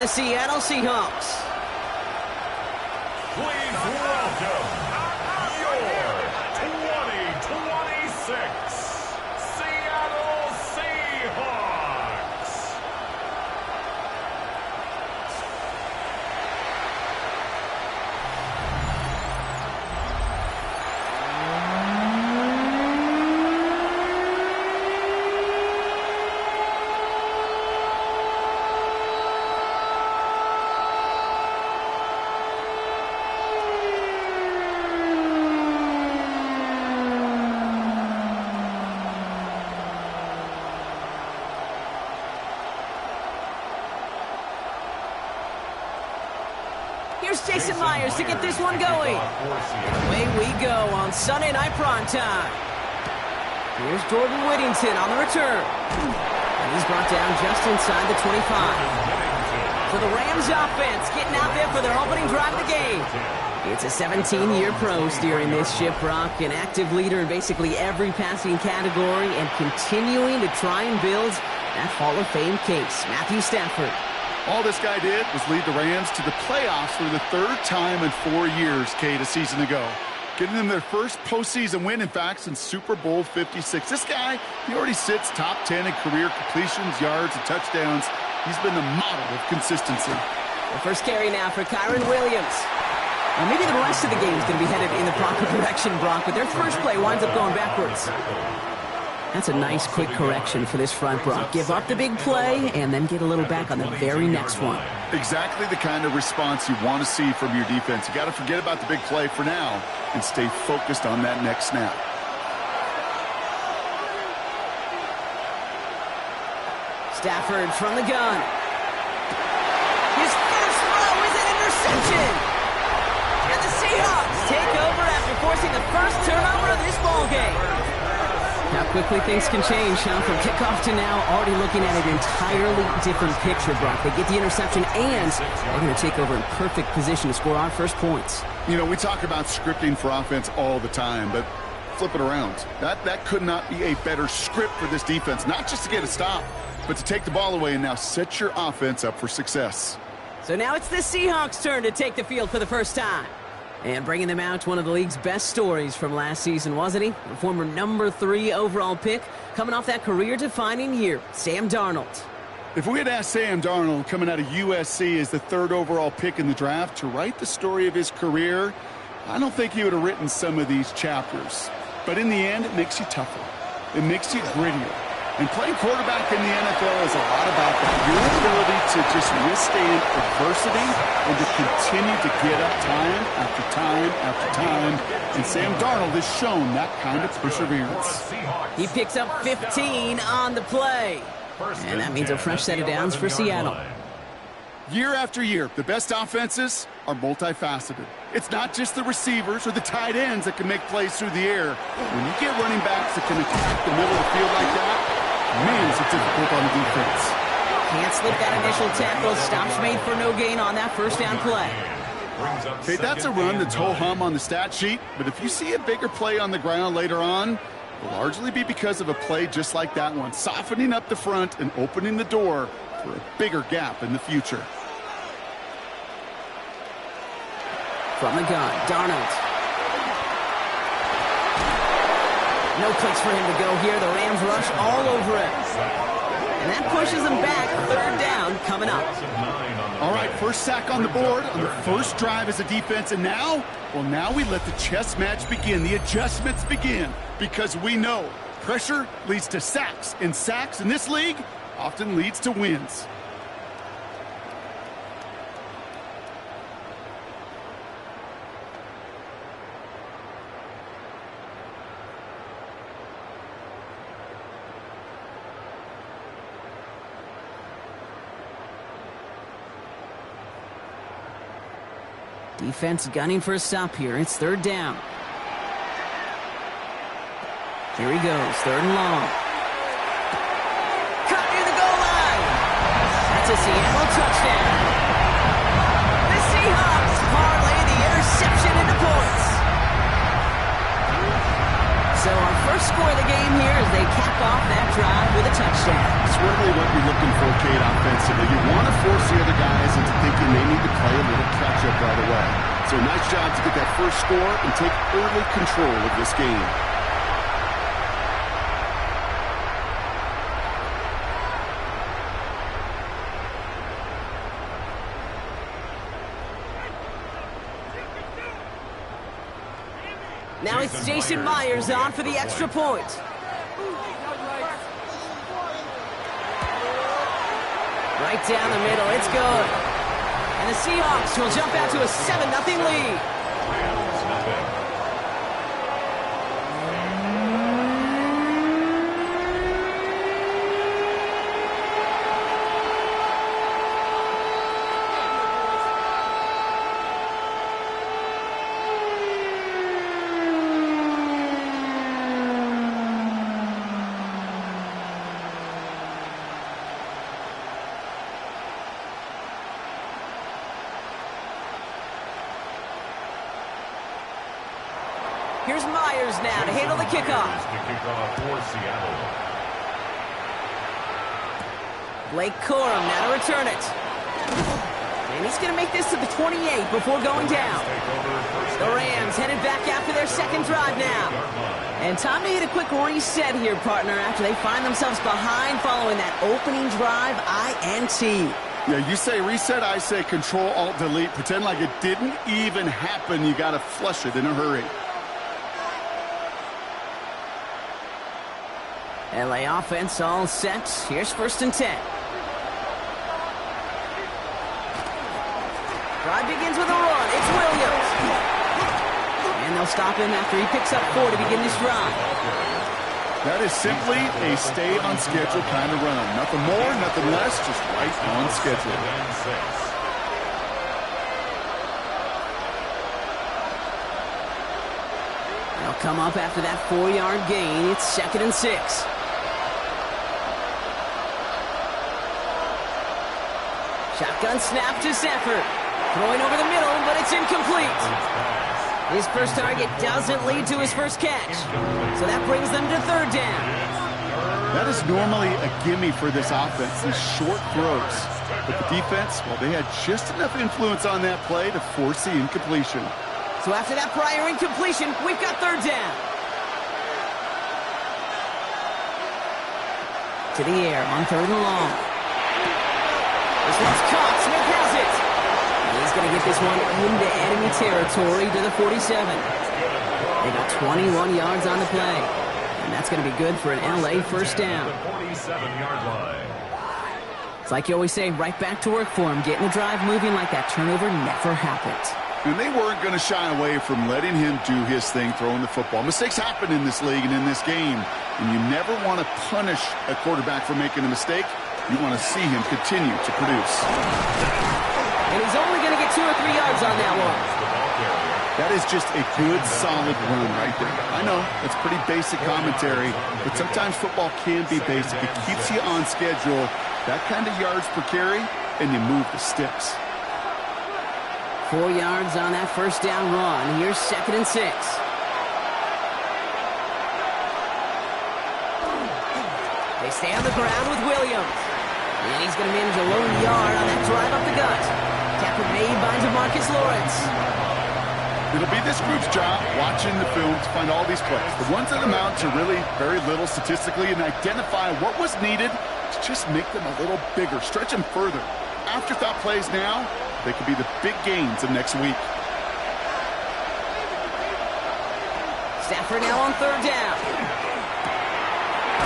The Seattle Seahawks. Please welcome your 2026 Seattle Seahawks. Here's Jason Myers to get this one going. Away we go on Sunday Night Primetime. Here's Jordan Whittington on the return. And he's brought down just inside the 25. For the Rams offense, getting out there for their opening drive of the game. It's a 17-year pro steering this ship, Brock, an active leader in basically every passing category and continuing to try and build that Hall of Fame case. Matthew Stafford. All this guy did was lead the Rams to the playoffs for the third time in 4 years, Kate, a season ago. Getting them their first postseason win, in fact, since Super Bowl 56. This guy, he already sits top 10 in career completions, yards, and touchdowns. He's been the model of consistency. The first carry now for Kyron Williams. Well, maybe the rest of the game is going to be headed in the proper direction, Brock, but their first play winds up going backwards. That's a nice quick correction for this front, Brock. Give up the big play and then get a little back on the very next one. Exactly the kind of response you want to see from your defense. You got to forget about the big play for now and stay focused on that next snap. Stafford from the gun. His first throw is an interception. And the Seahawks take over after forcing the first turnover of this ballgame. How quickly things can change, huh? From kickoff to now, already looking at an entirely different picture, Brock. They get the interception, and they're going to take over in perfect position to score our first points. You know, we talk about scripting for offense all the time, but flip it around. That could not be a better script for this defense, not just to get a stop, but to take the ball away and now set your offense up for success. So now it's the Seahawks' turn to take the field for the first time. And bringing them out, one of the league's best stories from last season, wasn't he? The former number 3 overall pick, coming off that career-defining year, Sam Darnold. If we had asked Sam Darnold, coming out of USC as the 3rd overall pick in the draft, to write the story of his career, I don't think he would have written some of these chapters. But in the end, it makes you tougher. It makes you grittier. And playing quarterback in the NFL is a lot about that. Your ability to just withstand adversity and to continue to get up time after time after time. And Sam Darnold has shown that kind of perseverance. He picks up 15 on the play. And that means a fresh set of downs for Seattle. Year after year, the best offenses are multifaceted. It's not just the receivers or the tight ends that can make plays through the air. When you get running backs that can attack the middle of the field like that, man, is it difficult on the defense. Can't slip that initial tackle. Stops made for no gain on that first down play. Okay, that's a run that's ho-hum on the stat sheet, but if you see a bigger play on the ground later on, it will largely be because of a play just like that one, softening up the front and opening the door for a bigger gap in the future. From the gun, Darnold. No place for him to go here. The Rams rush all over him. And that pushes him back. 3rd down coming up. All right, first sack on the board on the first drive as a defense. And now, well, now we let the chess match begin. The adjustments begin. Because we know pressure leads to sacks. And sacks in this league often leads to wins. Defense gunning for a stop here. It's 3rd down. Here he goes. 3rd and long. Cut near the goal line. That's a Seattle touchdown. The Seahawks parlay the interception into points. So our first score of the game here as they cap off that drive with a touchdown. It's really what you're looking for, Kate, offensively. You want to force the other guys job to get that first score and take early control of this game. Now it's Jason Myers on for the extra point. Right down the middle, it's good. And the Seahawks will jump out to a 7-0 lead. Here's Myers now to handle the kickoff. Blake Corum now to return it. And he's going to make this to the 28 before going down. The Rams headed back after their second drive now. And time to hit a quick reset here, partner, after they find themselves behind following that opening drive INT. Yeah, you say reset, I say Control-Alt-Delete. Pretend like it didn't even happen. You got to flush it in a hurry. LA offense all set. Here's 1st and 10. Drive begins with a run. It's Williams. And they'll stop him after he picks up 4 to begin this drive. That is simply a stay on schedule kind of run. Nothing more, nothing less, just right on schedule. They'll come up after that 4-yard gain. It's 2nd and 6. Shotgun snap to Stafford. Throwing over the middle, but it's incomplete. His first target doesn't lead to his first catch. So that brings them to 3rd down. That is normally a gimme for this offense, these short throws. But the defense, well, they had just enough influence on that play to force the incompletion. So after that prior incompletion, we've got 3rd down. To the air on 3rd and long. This one's caught. Smith has it. He's going to get this one into enemy territory to the 47. They got 21 yards on the play. And that's going to be good for an LA first down. It's like you always say, right back to work for him. Getting the drive moving like that turnover never happened. And they weren't going to shy away from letting him do his thing, throwing the football. Mistakes happen in this league and in this game. And you never want to punish a quarterback for making a mistake. You want to see him continue to produce. And he's only going to get 2 or 3 yards on that one. That is just a good, solid run right there. I know, that's pretty basic commentary, but sometimes football can be basic. It keeps you on schedule, that kind of yards per carry, and you move the sticks. 4 yards on that first down run. Here's 2nd and 6. They stay on the ground with Williams. And he's going to manage a lone yard on that drive up the gut. Tackle made by DeMarcus Lawrence. It'll be this group's job watching the film to find all these plays. The ones that amount to really very little statistically and identify what was needed to just make them a little bigger, stretch them further. Afterthought plays now, they could be the big gains of next week. Stafford now on 3rd down.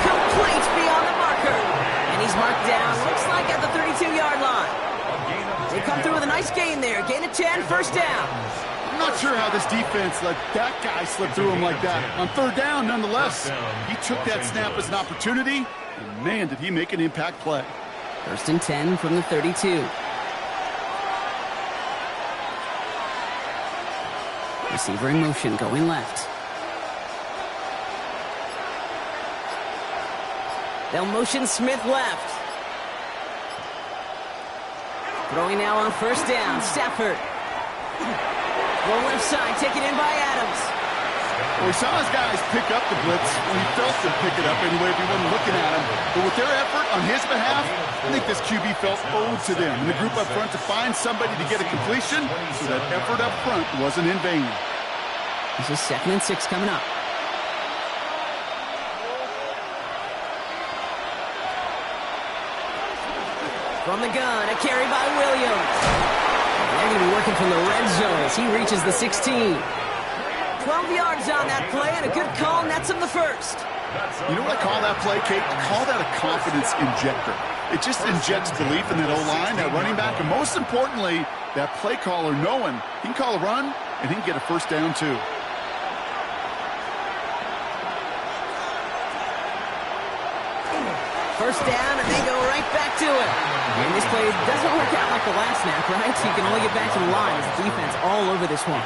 Complete beyond the marker. And he's marked down, looks like at the 32-yard line. They come through with a nice gain there. Gain of 10, first down. I'm not sure how this defense let that guy slip through him like that. On 3rd down, nonetheless, he took that snap as an opportunity, and man, did he make an impact play. 1st and 10 from the 32. Receiver in motion, going left. They'll motion Smith left. Throwing now on 1st down, Stafford. Roll left side, taken in by Adams. Well, we saw his guys pick up the blitz when he felt them pick it up anyway if he wasn't looking at him. But with their effort on his behalf, I think this QB felt owed to them and the group up front to find somebody to get a completion, so that effort up front wasn't in vain. This is 2nd and 6 coming up. From the gun, a carry by Williams. They're going to be working from the red zone as he reaches the 16. 12 yards on that play, and a good call nets him the first. You know what I call that play, Kate? I call that a confidence injector. It just injects belief in that O-line, that running back, and most importantly, that play caller knowing he can call a run and he can get a first down too. First down, and they go right back to it. And this play doesn't work out like the last snap, right? So you can only get back to the line as the defense all over this one.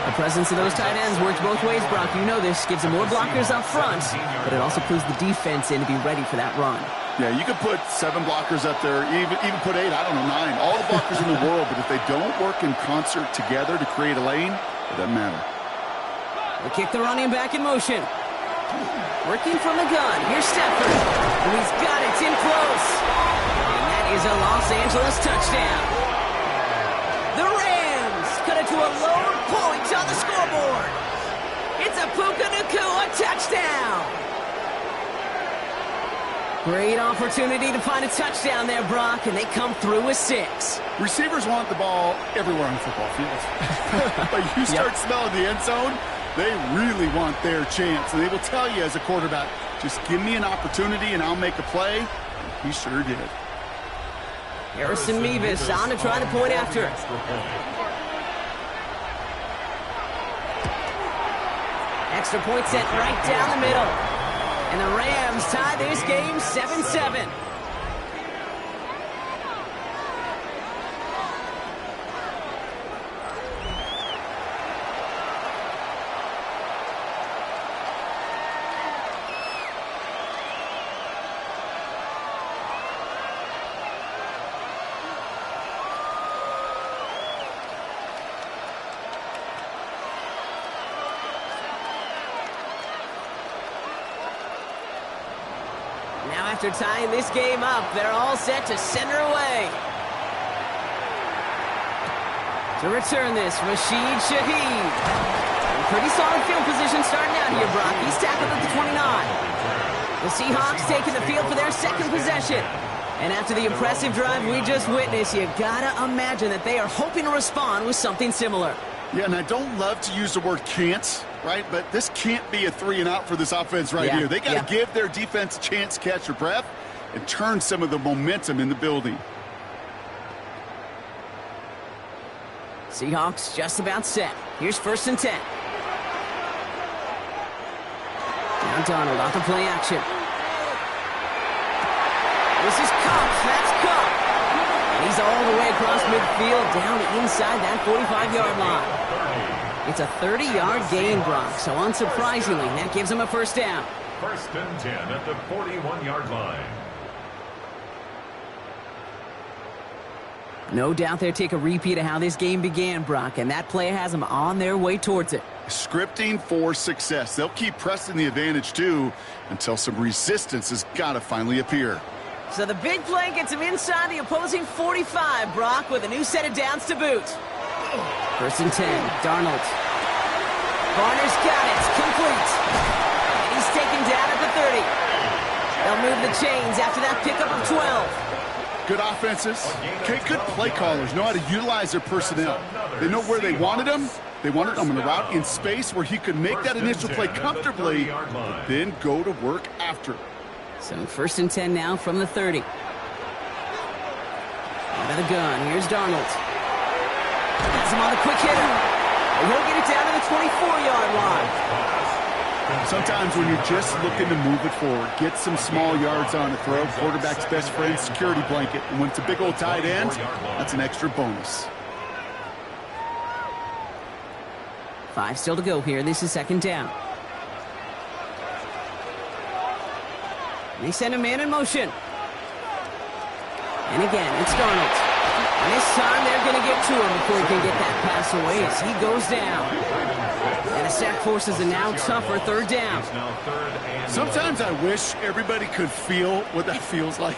The presence of those tight ends works both ways, Brock. You know this. Gives them more blockers up front, but it also clues the defense in to be ready for that run. Yeah, you could put 7 blockers up there, even put 8, I don't know, 9. All the blockers in the world, but if they don't work in concert together to create a lane, it doesn't matter. They kick the running back in motion. Working from the gun. Here's Stafford. And he's got it. It's in close. And that is a Los Angeles touchdown. The Rams cut it to a low point on the scoreboard. It's a Puka Nacua touchdown. Great opportunity to find a touchdown there, Brock, and they come through with 6. Receivers want the ball everywhere on the football field. But you start smelling the end zone, they really want their chance. And they will tell you as a quarterback, just give me an opportunity and I'll make a play. And he sure did. Harrison Mevis on to try to point after it. Extra point set right down the middle. And the Rams tie this game 7-7. After tying this game up, they're all set to center away. To return this, Rashid Shaheed. Pretty solid field position starting out here, Brock. He's tackled at the 29. The Seahawks taking the field for their second possession. And after the impressive drive we just witnessed, you gotta imagine that they are hoping to respond with something similar. Yeah, and I don't love to use the word can't, right? But this can't be a 3 and out for this offense right here. They got to give their defense a chance to catch their breath and turn some of the momentum in the building. Seahawks just about set. Here's 1st and 10. Now Donald off the play action. This is Cup. That's Cup. And he's all the way across midfield down inside that 45-yard line. It's a 30-yard gain, Brock, so unsurprisingly, that gives him a first down. 1st and 10 at the 41-yard line. No doubt they'll take a repeat of how this game began, Brock, and that play has them on their way towards it. Scripting for success. They'll keep pressing the advantage, too, until some resistance has got to finally appear. So the big play gets him inside the opposing 45, Brock, with a new set of downs to boot. 1st and 10, Darnold. Barner's got it, complete. And he's taken down at the 30. They'll move the chains after that pickup of 12. Good offenses. Okay, good play callers know how to utilize their personnel. They know where they wanted him. They wanted him on a route in space where he could make that initial play comfortably, but then go to work after. So 1st and 10 now from the 30. Out of the gun, here's Darnold. Has him on the quick hitter. And he'll get it down to the 24-yard line. Sometimes when you're just looking to move it forward, get some small yards on a throw, quarterback's best friend, security blanket. And when it's a big old tight end, that's an extra bonus. 5 still to go here. This is 2nd down. They send a man in motion. And again, it's Darnold. And this time they're going to get to him before he can get that pass away as he goes down. And a sack forces a now tougher third down. Sometimes I wish everybody could feel what that feels like.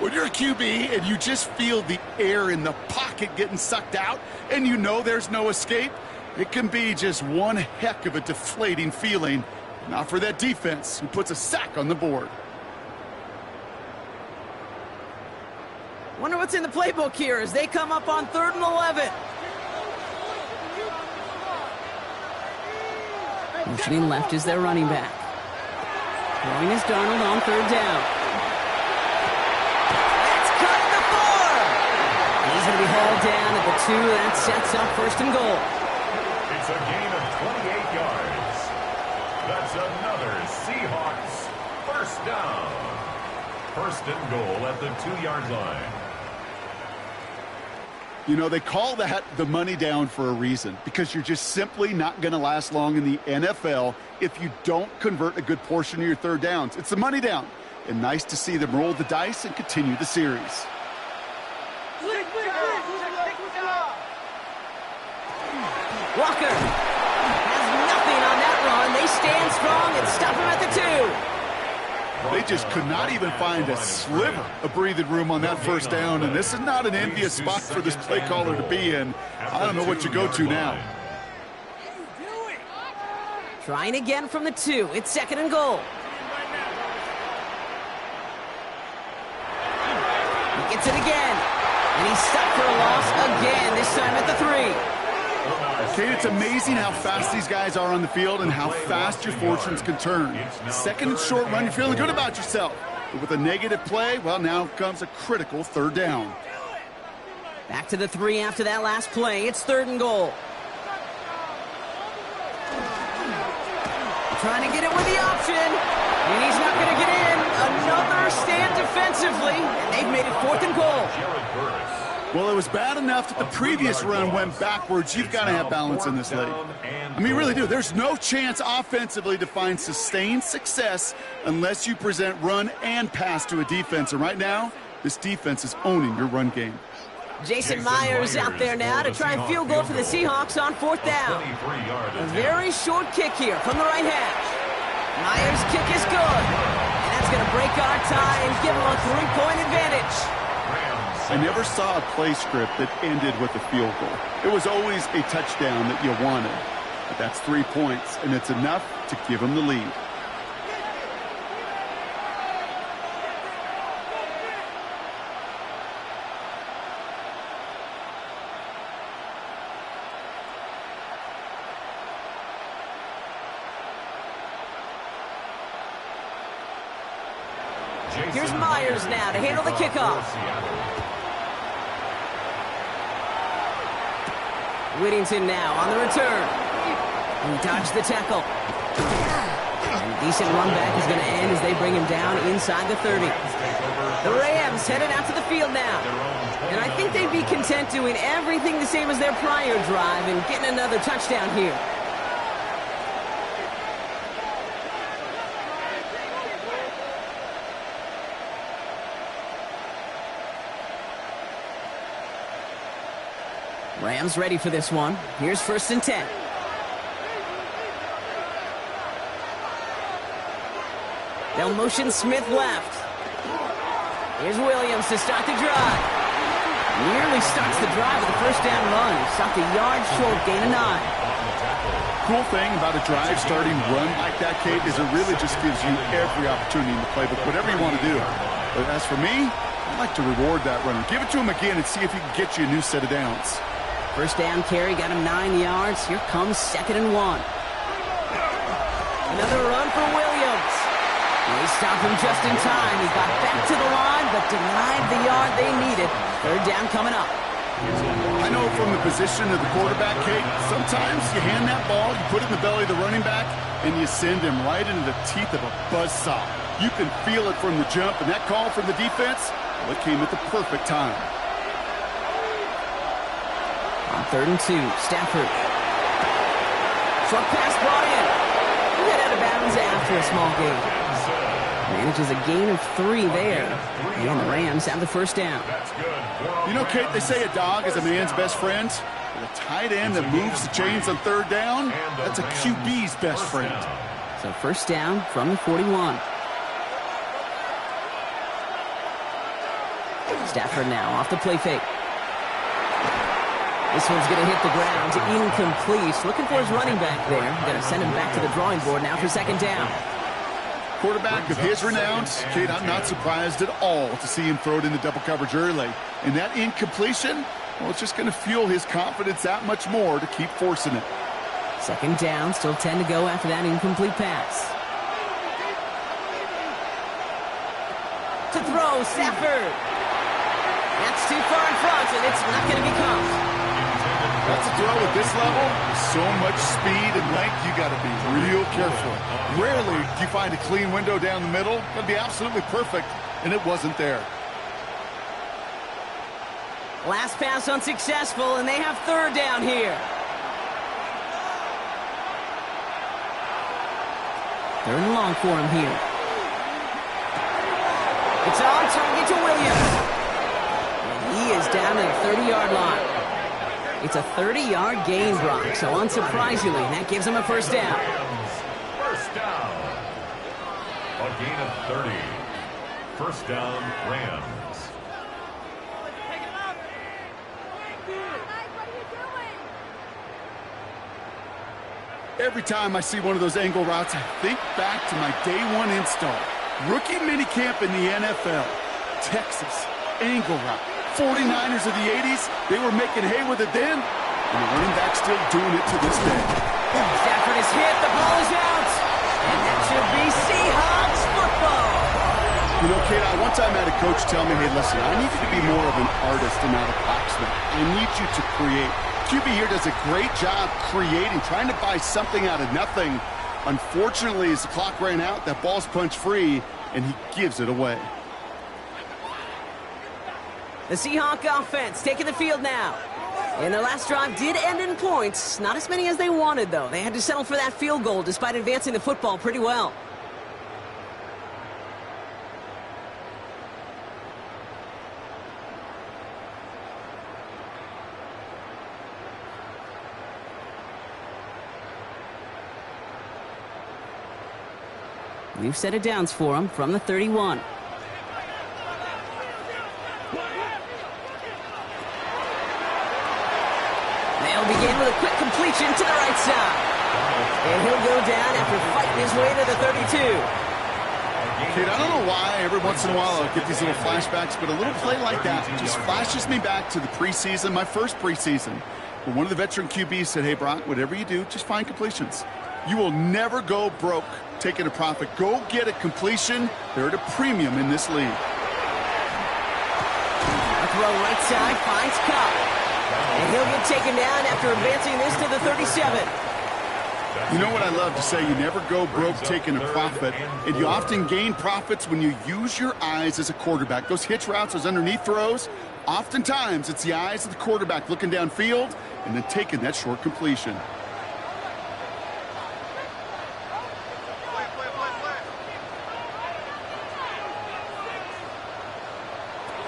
When you're a QB and you just feel the air in the pocket getting sucked out and you know there's no escape, it can be just one heck of a deflating feeling. Not for that defense who puts a sack on the board. Wonder what's in the playbook here as they come up on 3rd and 11. Motioning left is their running back. Throwing is Darnold on 3rd down. That's cut at the 4. He's going to be hauled down at the 2. That sets up 1st and goal. It's a gain of 28 yards. That's another Seahawks 1st down. 1st and goal at the 2-yard line. You know, they call that the money down for a reason, because you're just simply not going to last long in the NFL if you don't convert a good portion of your 3rd downs. It's the money down. And nice to see them roll the dice and continue the series. Walker has nothing on that run. They stand strong and stop him at the 2. They just could not even find a sliver of breathing room on that 1st down, and this is not an envious spot for this play caller to be in. I don't know what you go to now. Trying again from the 2. It's 2nd and goal. He gets it again, and he's stopped for a loss again, this time at the 3. Kate, it's amazing how fast these guys are on the field and how fast your fortunes can turn. 2nd and short run, you're feeling good about yourself. But with a negative play, well, now comes a critical 3rd down. Back to the 3 after that last play. It's 3rd and goal. Trying to get it with the option. And he's not going to get in. Another stand defensively. And they've made it 4th and goal. Well, it was bad enough that the previous run went backwards. You've got to have balance in this league. I mean, you really do. There's no chance offensively to find sustained success unless you present run and pass to a defense. And right now, this defense is owning your run game. Jason Myers out there now to try and field goal for the Seahawks on 4th down. A very short kick here from the right hash. Myers' kick is good. And that's going to break our tie and give him a 3-point advantage. I never saw a play script that ended with a field goal. It was always a touchdown that you wanted. But that's 3 points, and it's enough to give them the lead. Here's Myers now to handle the kickoff. Whittington now on the return. He dodged the tackle. And a decent run back is going to end as they bring him down inside the 30. The Rams headed out to the field now. And I think they'd be content doing everything the same as their prior drive and getting another touchdown here. Rams ready for this one. Here's 1st and 10. They'll motion Smith left. Here's Williams to start the drive. Nearly starts the drive with a 1st down run. He stopped a yard short, gain of 9. Cool thing about a drive starting run like that, Kate, is it really just gives you every opportunity in the playbook, whatever you want to do. But as for me, I'd like to reward that runner. Give it to him again and see if he can get you a new set of downs. 1st down carry, got him 9 yards. Here comes 2nd and 1. Another run for Williams. They stopped him just in time. He got back to the line, but denied the yard they needed. 3rd down coming up. I know from the position of the quarterback, Kate, sometimes you hand that ball, you put it in the belly of the running back, and you send him right into the teeth of a buzzsaw. You can feel it from the jump, and that call from the defense, well, it came at the perfect time. On 3rd and 2, Stafford. Short pass brought in. He'll get out of bounds after a small gain. Manages a gain of 3 there. And the Rams have the first down. You know, Kate, they say a dog is a man's best friend. But a tight end that moves the chains on third down, that's a QB's best friend. So first down from the 41. Stafford now off the play fake. This one's going to hit the ground. Incomplete. Looking for his running back there. Going to send him back to the drawing board now for second down. Quarterback of his renown, Kate, I'm not surprised at all to see him throw it into double coverage early. And that incompletion, well, it's just going to fuel his confidence that much more to keep forcing it. Second down, still 10 to go after that incomplete pass. To throw, Stafford. That's too far in front, and it's not going to be caught. That's a throw at this level. So much speed and length, you got to be real careful. Rarely do you find a clean window down the middle. That'd be absolutely perfect, and it wasn't there. Last pass unsuccessful, and they have third down here. Third and long for him here. It's on target to Williams. And he is down at the 30-yard line. It's a 30-yard gain, Brock, so unsurprisingly, that gives him a first down. First down. A gain of 30. First down, Rams. Every time I see one of those angle routes, I think back to my day one install. Rookie minicamp in the NFL. Texas, angle route. 49ers of the 80s, they were making hay with it then, and the running back's still doing it to this day. Stafford is hit, the ball is out, and that should be Seahawks football. You know, Kate, I one time had a coach tell me, hey, listen, I need you to be more of an artist and not a boxman. I need you to create. QB here does a great job creating, trying to buy something out of nothing. Unfortunately, as the clock ran out, that ball's punched free, and he gives it away. The Seahawk offense taking the field now. And their last drive did end in points. Not as many as they wanted, though. They had to settle for that field goal despite advancing the football pretty well. We've set it downs for him from the 31. They'll begin with a quick completion to the right side. And he'll go down after fighting his way to the 32. Kid, I don't know why every once in a while I'll get these little flashbacks, but a little play like that just flashes me back to the preseason, my first preseason. But one of the veteran QBs said, hey, Brock, whatever you do, just find completions. You will never go broke taking a profit. Go get a completion. They're at a premium in this league. A throw right side, finds Cup. And he'll get taken down after advancing this to the 37. You know what I love to say? You never go broke taking a profit, and you often gain profits when you use your eyes as a quarterback. Those hitch routes, those underneath throws, oftentimes it's the eyes of the quarterback looking downfield and then taking that short completion.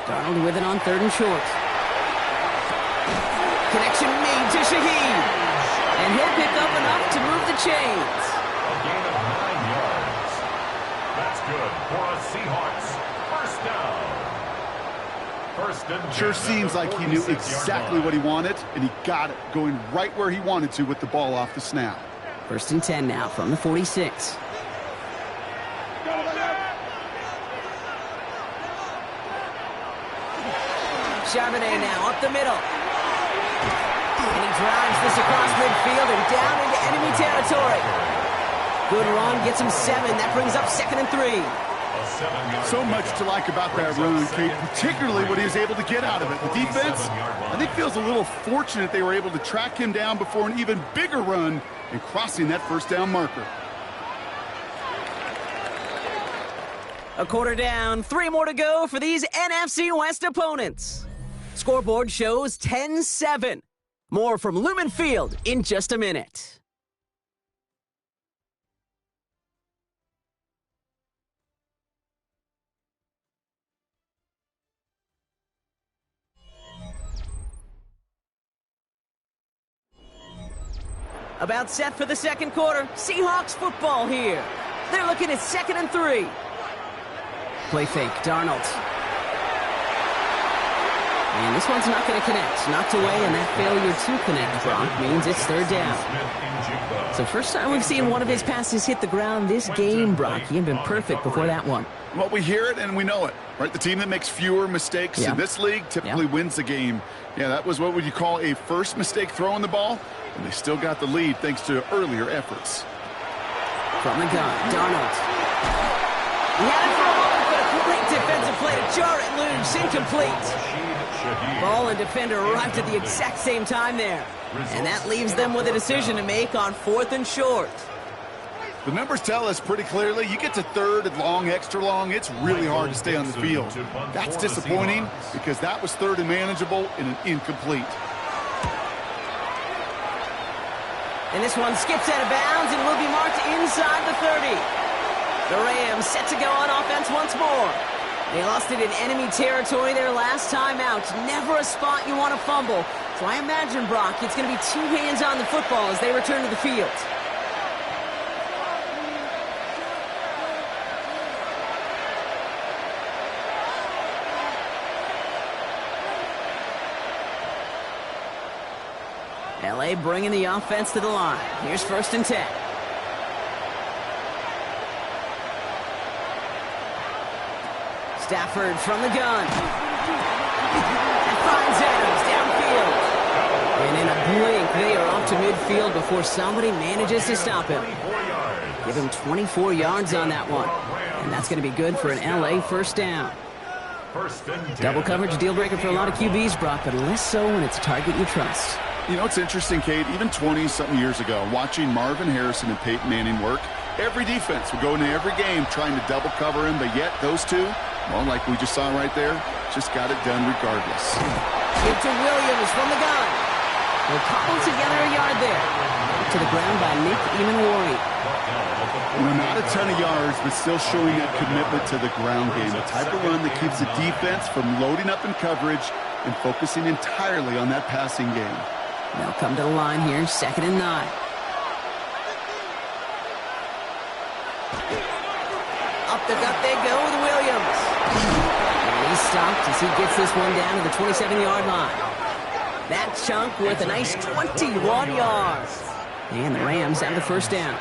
Darnold with it on third and short. Connection made to Shaheed. And he'll pick up enough to move the chains. A gain of 9 yards. That's good for a Seahawks first down. First and 10. Sure seems like he knew exactly what he wanted, and he got it, going right where he wanted to with the ball off the snap. First and 10 now from the 46. Charbonnet now up the middle. And he drives this across midfield and down into enemy territory. Good run, gets him 7. That brings up 2nd and 3. So much to like about that run, Kate, particularly what he was able to get out of it. The defense, I think, feels a little fortunate they were able to track him down before an even bigger run and crossing that first down marker. A quarter down, 3 more to go for these NFC West opponents. Scoreboard shows 10-7. More from Lumen Field in just a minute. About set for the second quarter. Seahawks football here. They're looking at 2nd and 3. Play fake, Darnold. And this one's not going to connect. Knocked away, and that failure to connect, Brock, means it's 3rd down. So first time we've seen one of his passes hit the ground this game, Brock. He had been perfect before that one. Well, we hear it and we know it, right? The team that makes fewer mistakes in this league typically wins the game. Yeah, that was what would you call a first mistake throwing the ball, and they still got the lead thanks to earlier efforts. From the gun, Darnold. He had it for a moment, but a great defensive play to jar it loose, incomplete. Ball and defender arrived at the exact same time there. And that leaves them with a decision to make on 4th and short. The numbers tell us pretty clearly, you get to 3rd and long, extra long, it's really hard to stay on the field. That's disappointing because that was 3rd and manageable and an incomplete. And this one skips out of bounds and will be marked inside the 30. The Rams set to go on offense once more. They lost it in enemy territory their last time out. Never a spot you want to fumble. So I imagine, Brock, it's going to be 2 hands on the football as they return to the field. LA bringing the offense to the line. Here's 1st and 10. Stafford from the gun. And finds Adams downfield. And in a blink, they are off to midfield before somebody manages to stop him. Give him 24 yards on that one. And that's going to be good for an LA 1st down. Double coverage, deal breaker for a lot of QBs, Brock, but less so when it's a target you trust. You know, it's interesting, Kate, even 20-something years ago, watching Marvin Harrison and Peyton Manning work, every defense would go into every game trying to double cover him, but yet those two, well, like we just saw right there, just got it done regardless. Into Williams from the gun. They'll cobble together a yard there. To the ground by Nick Emanwari. You know, not a ton of yards, but still showing that commitment to the ground game. The type of run that keeps the defense from loading up in coverage and focusing entirely on that passing game. They'll come to the line here, 2nd and 9. Up the gut they go with Williams. And he's stopped as he gets this one down to the 27-yard line. That chunk worth a nice 21 yards. And the Rams have the 1st down.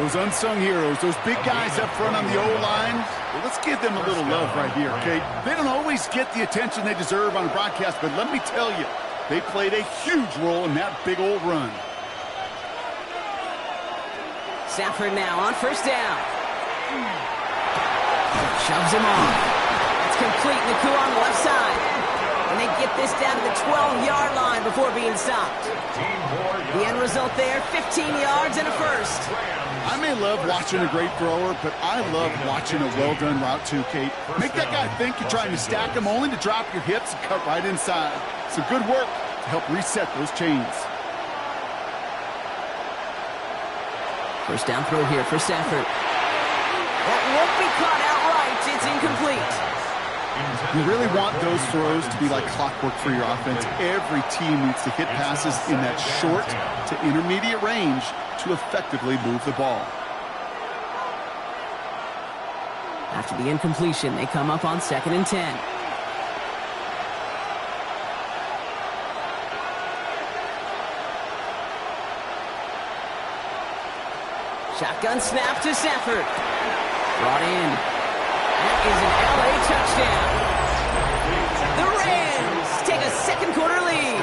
Those unsung heroes, those big guys up front on the O-line, well, let's give them a little love right here, okay? They don't always get the attention they deserve on broadcast, but let me tell you, they played a huge role in that big old run. Stafford now on 1st down. Shoves him off. It's complete. Naku on the left side. And they get this down to the 12-yard line before being stopped. The end result there, 15 yards and a 1st. I may love watching a great thrower, but I love watching a well-done route too, Kate. Make that guy think you're trying to stack him only to drop your hips and cut right inside. Some good work to help reset those chains. 1st down throw here for Stafford. That won't be caught outright. It's incomplete. You really want those throws to be like clockwork for your offense. Every team needs to hit passes in that short to intermediate range to effectively move the ball. After the incompletion, they come up on 2nd and 10. Shotgun snap to Stafford. Brought in. That is an LA touchdown. The Rams take a second quarter lead.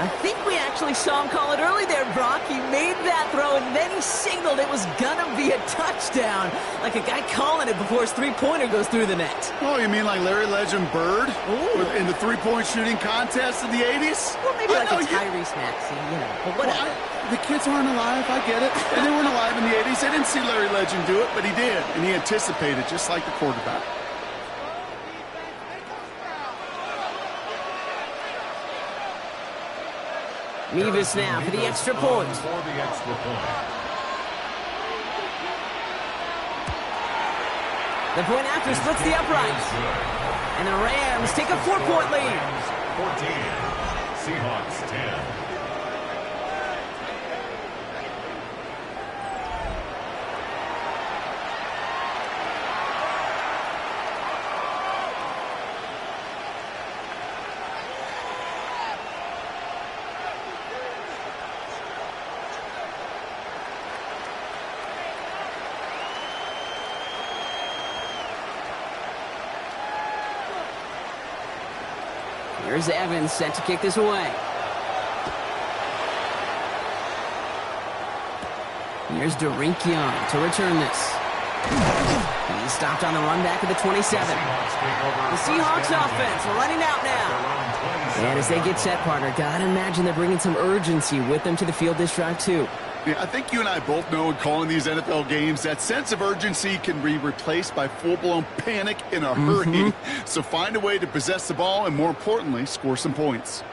I think we actually saw him call it early there, Brock. He made that throw, and then he signaled it was going to be a touchdown. Like a guy calling it before his three-pointer goes through the net. Oh, you mean like Larry Legend Bird in the three-point shooting contest in the 80s? Well, maybe like a Tyrese Maxey, you know, but whatever. The kids aren't alive, I get it. And they weren't alive in the 80s. They didn't see Larry Legend do it, but he did. And he anticipated, just like the quarterback. Nevis now for the extra point. The point after splits the uprights. And the Rams take a 4-point lead. Seahawks 10. Here's Evans set to kick this away. Here's Young to return this. He's stopped on the run back at the 27. The Seahawks offense running out now. And as they get set, partner, gotta imagine they're bringing some urgency with them to the field this drive too. Yeah, I think you and I both know in calling these NFL games that sense of urgency can be replaced by full-blown panic in a hurry. So find a way to possess the ball and, more importantly, score some points.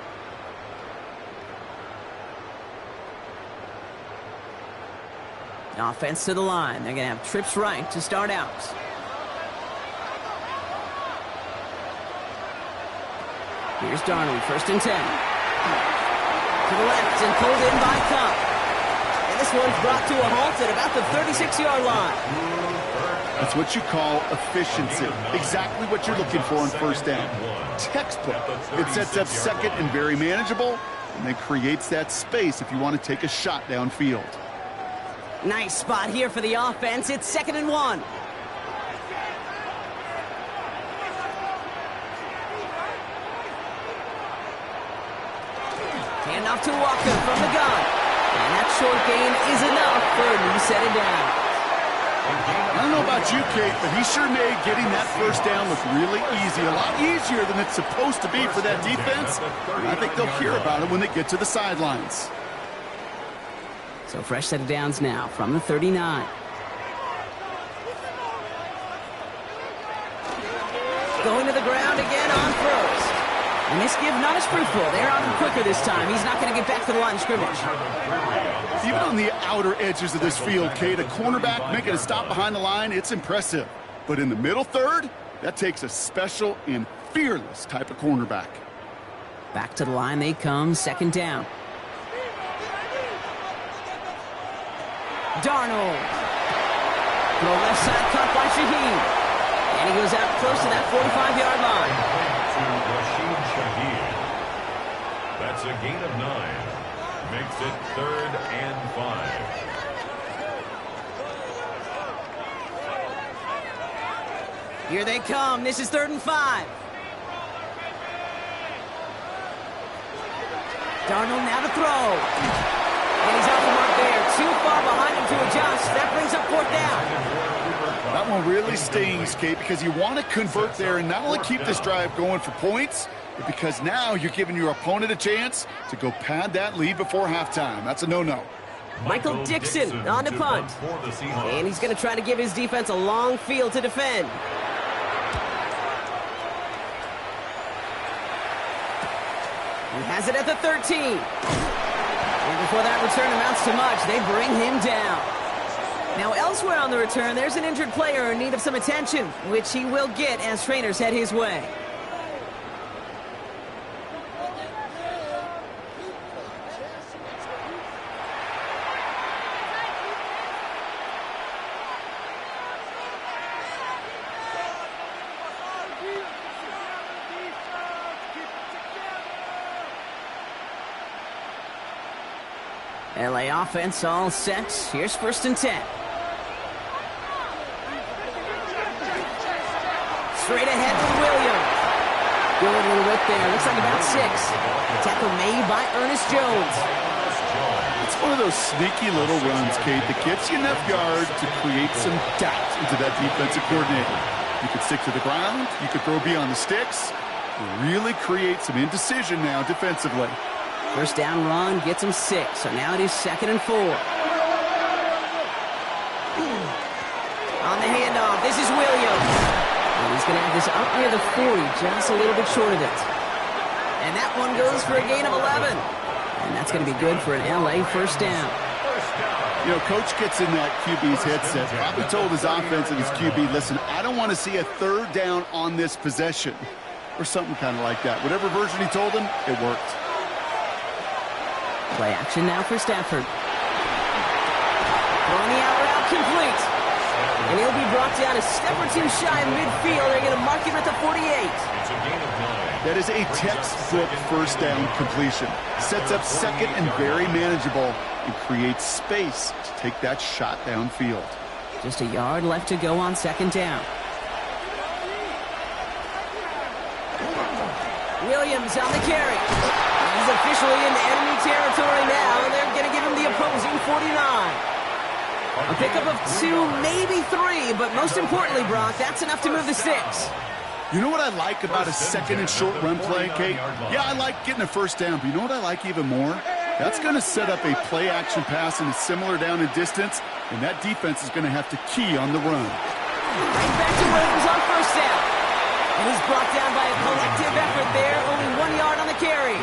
Offense to the line. They're going to have trips right to start out. Here's Darnold, 1st and 10. To the left and pulled in by Cup. And this one's brought to a halt at about the 36-yard line. That's what you call efficiency. Exactly what you're looking for on 1st down. Textbook. It sets up 2nd and very manageable, and then creates that space if you want to take a shot downfield. Nice spot here for the offense. It's 2nd and 1. Handoff to Walker from the gun. And that short gain is enough for a new set it down. I don't know about you, Kate, but he sure made getting that 1st down look really easy. A lot easier than it's supposed to be for that defense. And I think they'll hear about it when they get to the sidelines. So fresh set of downs now from the 39. Going to the ground again on 1st. And this give not as fruitful. They're on him quicker this time. He's not going to get back to the line of scrimmage. Even on the outer edges of this field, Kate, a cornerback making a stop behind the line, it's impressive. But in the middle third, that takes a special and fearless type of cornerback. Back to the line they come, 2nd down. Darnold. Throw left side cut by Shaheed. And he goes out close to that 45-yard line. That's a gain of 9. Makes it 3rd and 5. Here they come. This is 3rd and 5. Darnold now to throw. And he's off the mark there. Too far behind him to adjust. That brings up 4th down. That one really stings, Kate, because you want to convert there and not only keep this drive going for points, but because now you're giving your opponent a chance to go pad that lead before halftime. That's a no-no. Michael Dixon on the punt. And he's going to try to give his defense a long field to defend. He has it at the 13. And before that return amounts to much, they bring him down. Now elsewhere on the return, there's an injured player in need of some attention, which he will get as trainers head his way. LA offense all set. Here's 1st and 10. Straight ahead with Williams. Good little whip there. Looks like about 6. Tackle made by Ernest Jones. It's one of those sneaky little runs, Kate, that gets you enough yards to create some doubt into that defensive coordinator. You could stick to the ground. You could throw beyond the sticks. Really create some indecision now defensively. 1st down run gets him 6. So now it is 2nd and 4. On the handoff, this is Williams. And he's going to have this up near the 40, just a little bit short of it. And that one goes for a gain of 11. And that's going to be good for an LA 1st down. You know, Coach gets in that QB's headset. Probably told his offense and his QB, listen, I don't want to see a 3rd down on this possession. Or something kind of like that. Whatever version he told him, it worked. Play action now for Stafford. Throwing the out route complete. And he'll be brought down a step or two shy of midfield. They're going to mark him at the 48. It's a gain of 9. That is a textbook first down completion. Sets up second and very manageable and creates space to take that shot downfield. Just a yard left to go on second down. Williams on the carry. He's officially in enemy territory now, and they're going to give him the opposing 49. A pickup of 2, maybe 3, but most importantly, Brock, that's enough to move the sticks. You know what I like about a second and short run play, Kate? Yeah, I like getting a first down, but you know what I like even more? That's going to set up a play action pass in a similar down and distance, and that defense is going to have to key on the run. Right back to Williams on first down. And he's brought down by a collective effort there, only 1 yard on the carry.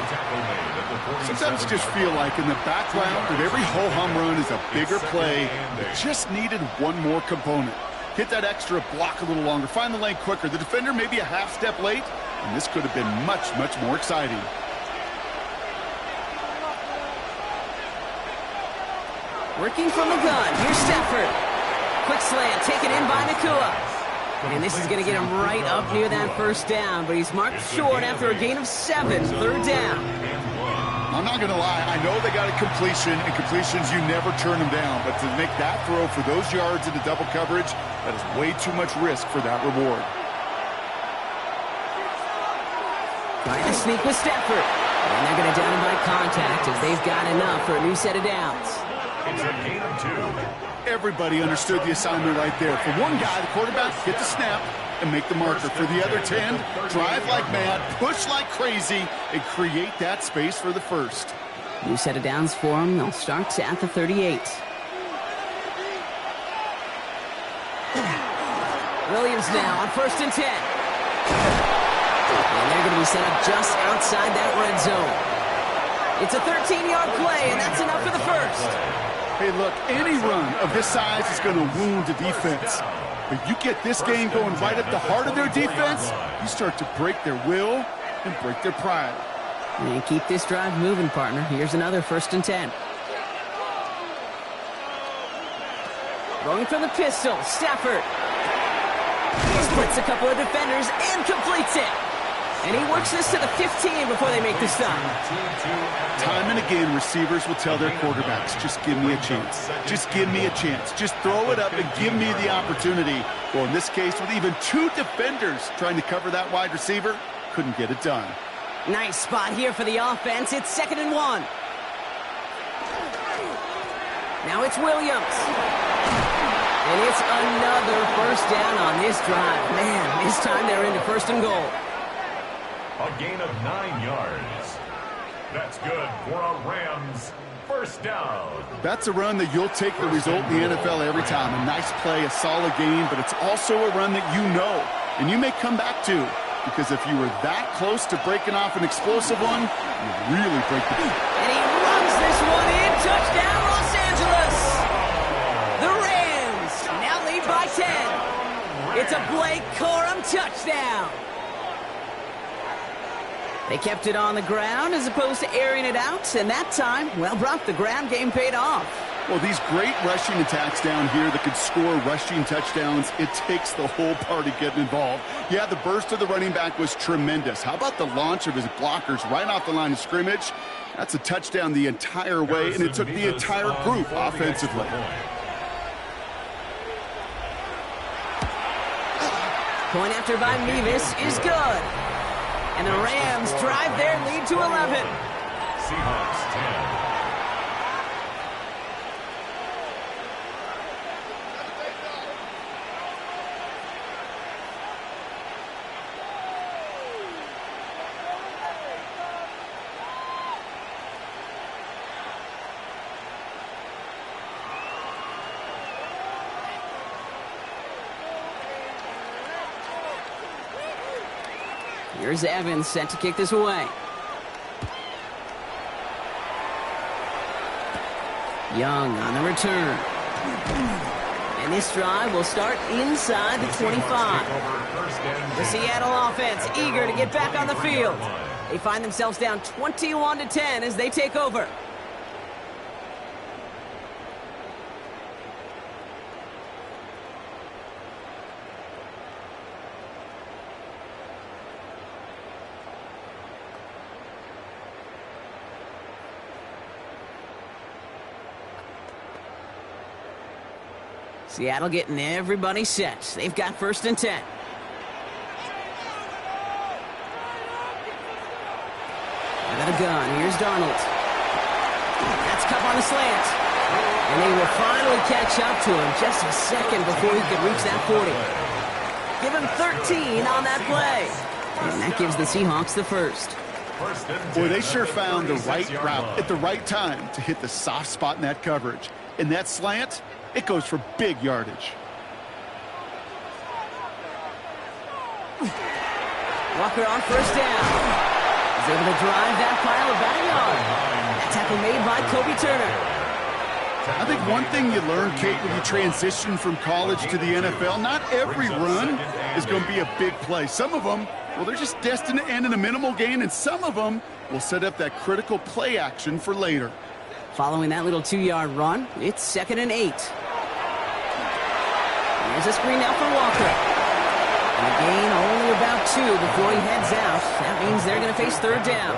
Sometimes you just feel like in the background that every ho-hum run is a bigger play that just needed one more component. Hit that extra block a little longer, find the lane quicker. The defender may be a half step late, and this could have been much, much more exciting. Working from the gun, here's Stafford. Quick slant, taken in by Nakua. And this is going to get him right up near that first down, but he's marked short after a gain of 7, third down. I'm not going to lie, I know they got a completion, and completions, you never turn them down. But to make that throw for those yards into double coverage, that is way too much risk for that reward. Trying to sneak with Stafford. And they're going to down him by contact as they've got enough for a new set of downs. It's a gain of 2. Everybody understood the assignment right there. For one guy, the quarterback, get the snap and make the marker. For the other 10, drive like mad, push like crazy, and create that space for the first. New set of downs for them. They'll start at the 38. Williams now on first and 10. And they're going to be set up just outside that red zone. It's a 13-yard play, and that's enough for the first. Hey, look, any run of this size is going to wound a defense. But you get this game going right at the heart of their defense, you start to break their will and break their pride. And keep this drive moving, partner. Here's another first and 10. Going for the pistol, Stafford. Splits a couple of defenders and completes it. And he works this to the 15 before they make the stop. Time and again, receivers will tell their quarterbacks, just give me a chance. Just give me a chance. Just throw it up and give me the opportunity. Well, in this case, with even 2 defenders trying to cover that wide receiver, couldn't get it done. Nice spot here for the offense. It's 2nd and 1. Now it's Williams. And it's another first down on this drive. Man, this time they're into 1st and goal. A gain of 9 yards. That's good for a Rams first down. That's a run that you'll take the result in the NFL every time. A nice play, a solid game, but it's also a run that you know and you may come back to, because if you were that close to breaking off an explosive one, you really break the beat. And he runs this one in. Touchdown, Los Angeles. The Rams now lead by 10. It's a Blake Corum touchdown. They kept it on the ground as opposed to airing it out, and that time, well, Brock, the ground game paid off. Well, these great rushing attacks down here that could score rushing touchdowns, it takes the whole party getting involved. Yeah, the burst of the running back was tremendous. How about the launch of his blockers right off the line of scrimmage? That's a touchdown the entire way, and it took the entire group offensively. Point after by Mevis is good. And the Rams drive their lead to 11. Seahawks 10. Here's Evans set to kick this away. Young on the return. And this drive will start inside the 25. The Seattle offense eager to get back on the field. They find themselves down 21-10 as they take over. Seattle getting everybody set. They've got 1st and 10. They got a gun. Here's Darnold. That's Cup on the slant. And they will finally catch up to him just a second before he could reach that 40. Give him 13 on that play. And that gives the Seahawks the 1st. Boy, they sure found the right route at the right time to hit the soft spot in that coverage. And that slant, it goes for big yardage. Walker on 1st down. He's able to drive that pile of batting yard. That tackle made by Kobe Turner. I think one thing you learn, Kate, when you transition from college to the NFL, not every run is going to be a big play. Some of them, well, they're just destined to end in a minimal gain, and some of them will set up that critical play action for later. Following that little 2-yard run, it's 2nd and 8. Here's a screen now for Walker. And a gain only about 2 before he heads out. That means they're going to face 3rd down.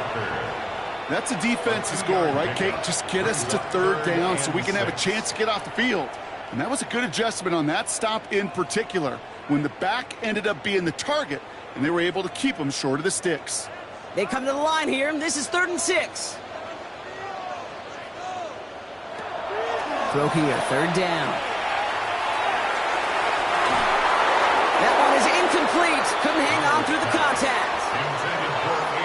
That's a defense's goal, right, Kate? Just get us to 3rd down so we can have a chance to get off the field. And that was a good adjustment on that stop in particular, when the back ended up being the target, and they were able to keep him short of the sticks. They come to the line here, and this is 3rd and 6. Throw here, 3rd down. That one is incomplete. Couldn't hang on through the contact.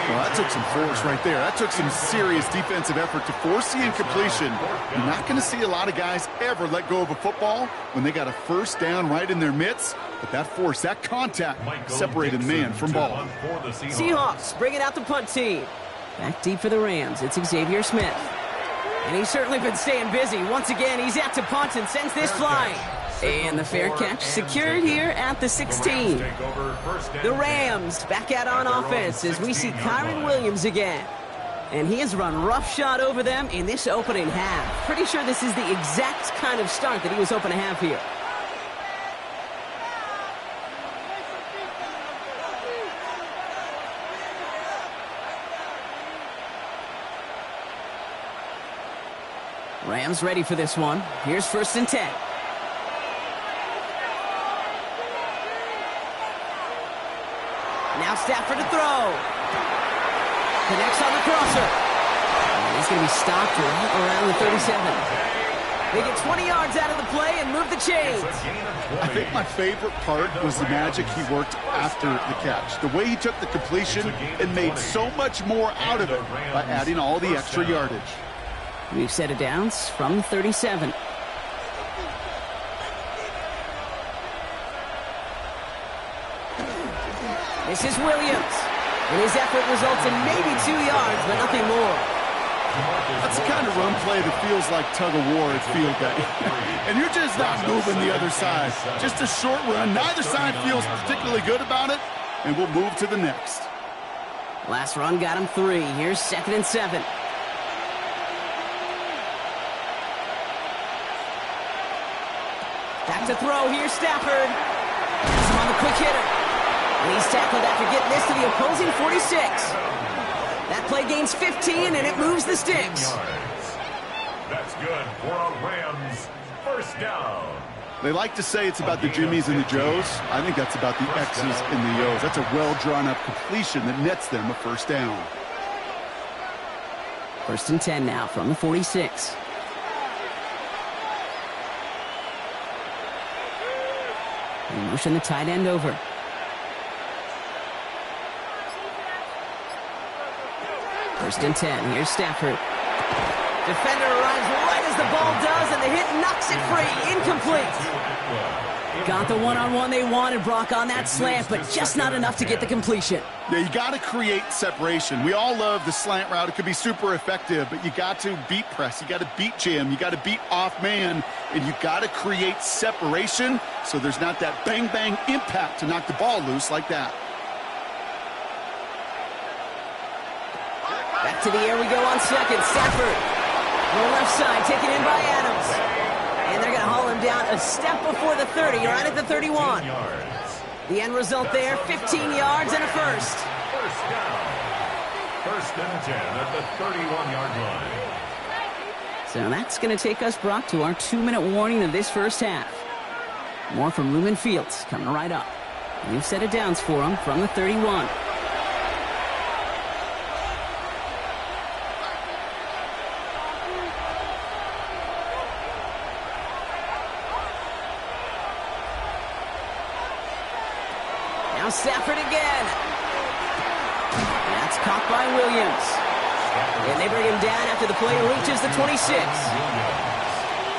Well, that took some force right there. That took some serious defensive effort to force the incompletion. You're not going to see a lot of guys ever let go of a football when they got a 1st down right in their midst. But that force, that contact, separated the man from ball. Seahawks bringing out the punt team. Back deep for the Rams, it's Xavier Smith. And he's certainly been staying busy. Once again, he's out to punt and sends this flying. And the fair catch secured here at the 16. The Rams back out on offense as we see Kyron Williams again. And he has run roughshod over them in this opening half. Pretty sure this is the exact kind of start that he was hoping to have here. Rams ready for this one. Here's 1st and 10. Now Stafford to throw. Connects on the crosser. And he's going to be stopped right around the 37. They get 20 yards out of the play and move the chains. I think my favorite part was the magic he worked after the catch. The way he took the completion and made so much more out of it by adding all the extra yardage. We've set it down from 37. This is Williams. And his effort results in maybe 2 yards, but nothing more. That's the kind of run play that feels like tug-of-war at field day. And you're just not moving the other side. Just a short run. Neither side feels particularly good about it, and we'll move to the next. Last run got him 3. Here's 2nd and 7. Back to throw. Here's Stafford. Has him on the quick hitter. And he's tackled after getting this to the opposing 46. That play gains 15, and it moves the sticks. That's good for a Rams 1st down. They like to say it's about the Jimmies and the Joes. I think that's about the X's and the O's. That's a well-drawn-up completion that nets them a 1st down. 1st and 10 now from the 46. And motion the tight end over. First and 10. Here's Stafford. Defender arrives right as the ball does, and the hit knocks it free. Incomplete. Got the one-on-one they wanted, Brock, on that slant, but just not enough to get the completion. Yeah, you got to create separation. We all love the slant route. It could be super effective, but you got to beat press. You got to beat jam. You got to beat off man, and you got to create separation so there's not that bang-bang impact to knock the ball loose like that. Back to the air we go on 2nd. Stafford. On the left side, taken in by Adams. And they're going to haul him down a step before the 30, right at the 31. The end result there, 15 yards and a 1st. 1st down. 1st and 10 at the 31-yard line. So that's going to take us, Brock, to our 2-minute warning of this 1st half. More from Lumen Fields coming right up. New set of downs for him from the 31. Now Stafford again. That's caught by Williams. And they bring him down after the play reaches the 26.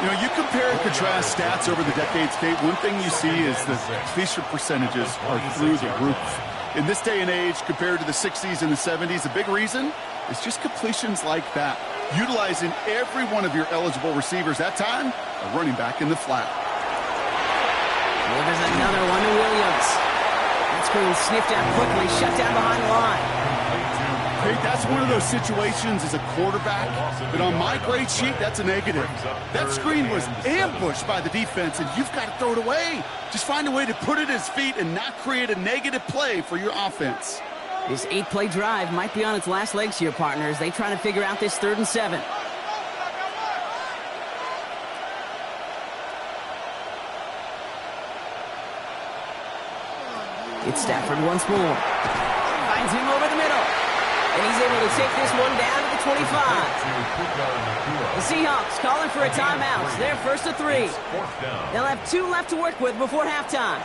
You know, you compare and contrast stats over the decades, Kate. One thing you see is the completion percentages are through the roof. In this day and age, compared to the 60s and the 70s, the big reason is just completions like that. Utilizing every one of your eligible receivers. That time, a running back in the flat. Well, there's another one to Williams. That screen sniffed out quickly, shut down behind the line. Hey, that's one of those situations as a quarterback that on my grade sheet, that's a negative. That screen was ambushed by the defense, and you've got to throw it away. Just find a way to put it at his feet and not create a negative play for your offense. This 8-play drive might be on its last legs here, partners. They try to figure out this 3rd and 7. It's Stafford once more. Finds him over the middle. And he's able to take this one down to the 25. The Seahawks calling for a timeout. They're 1st and 3. They'll have 2 left to work with before halftime.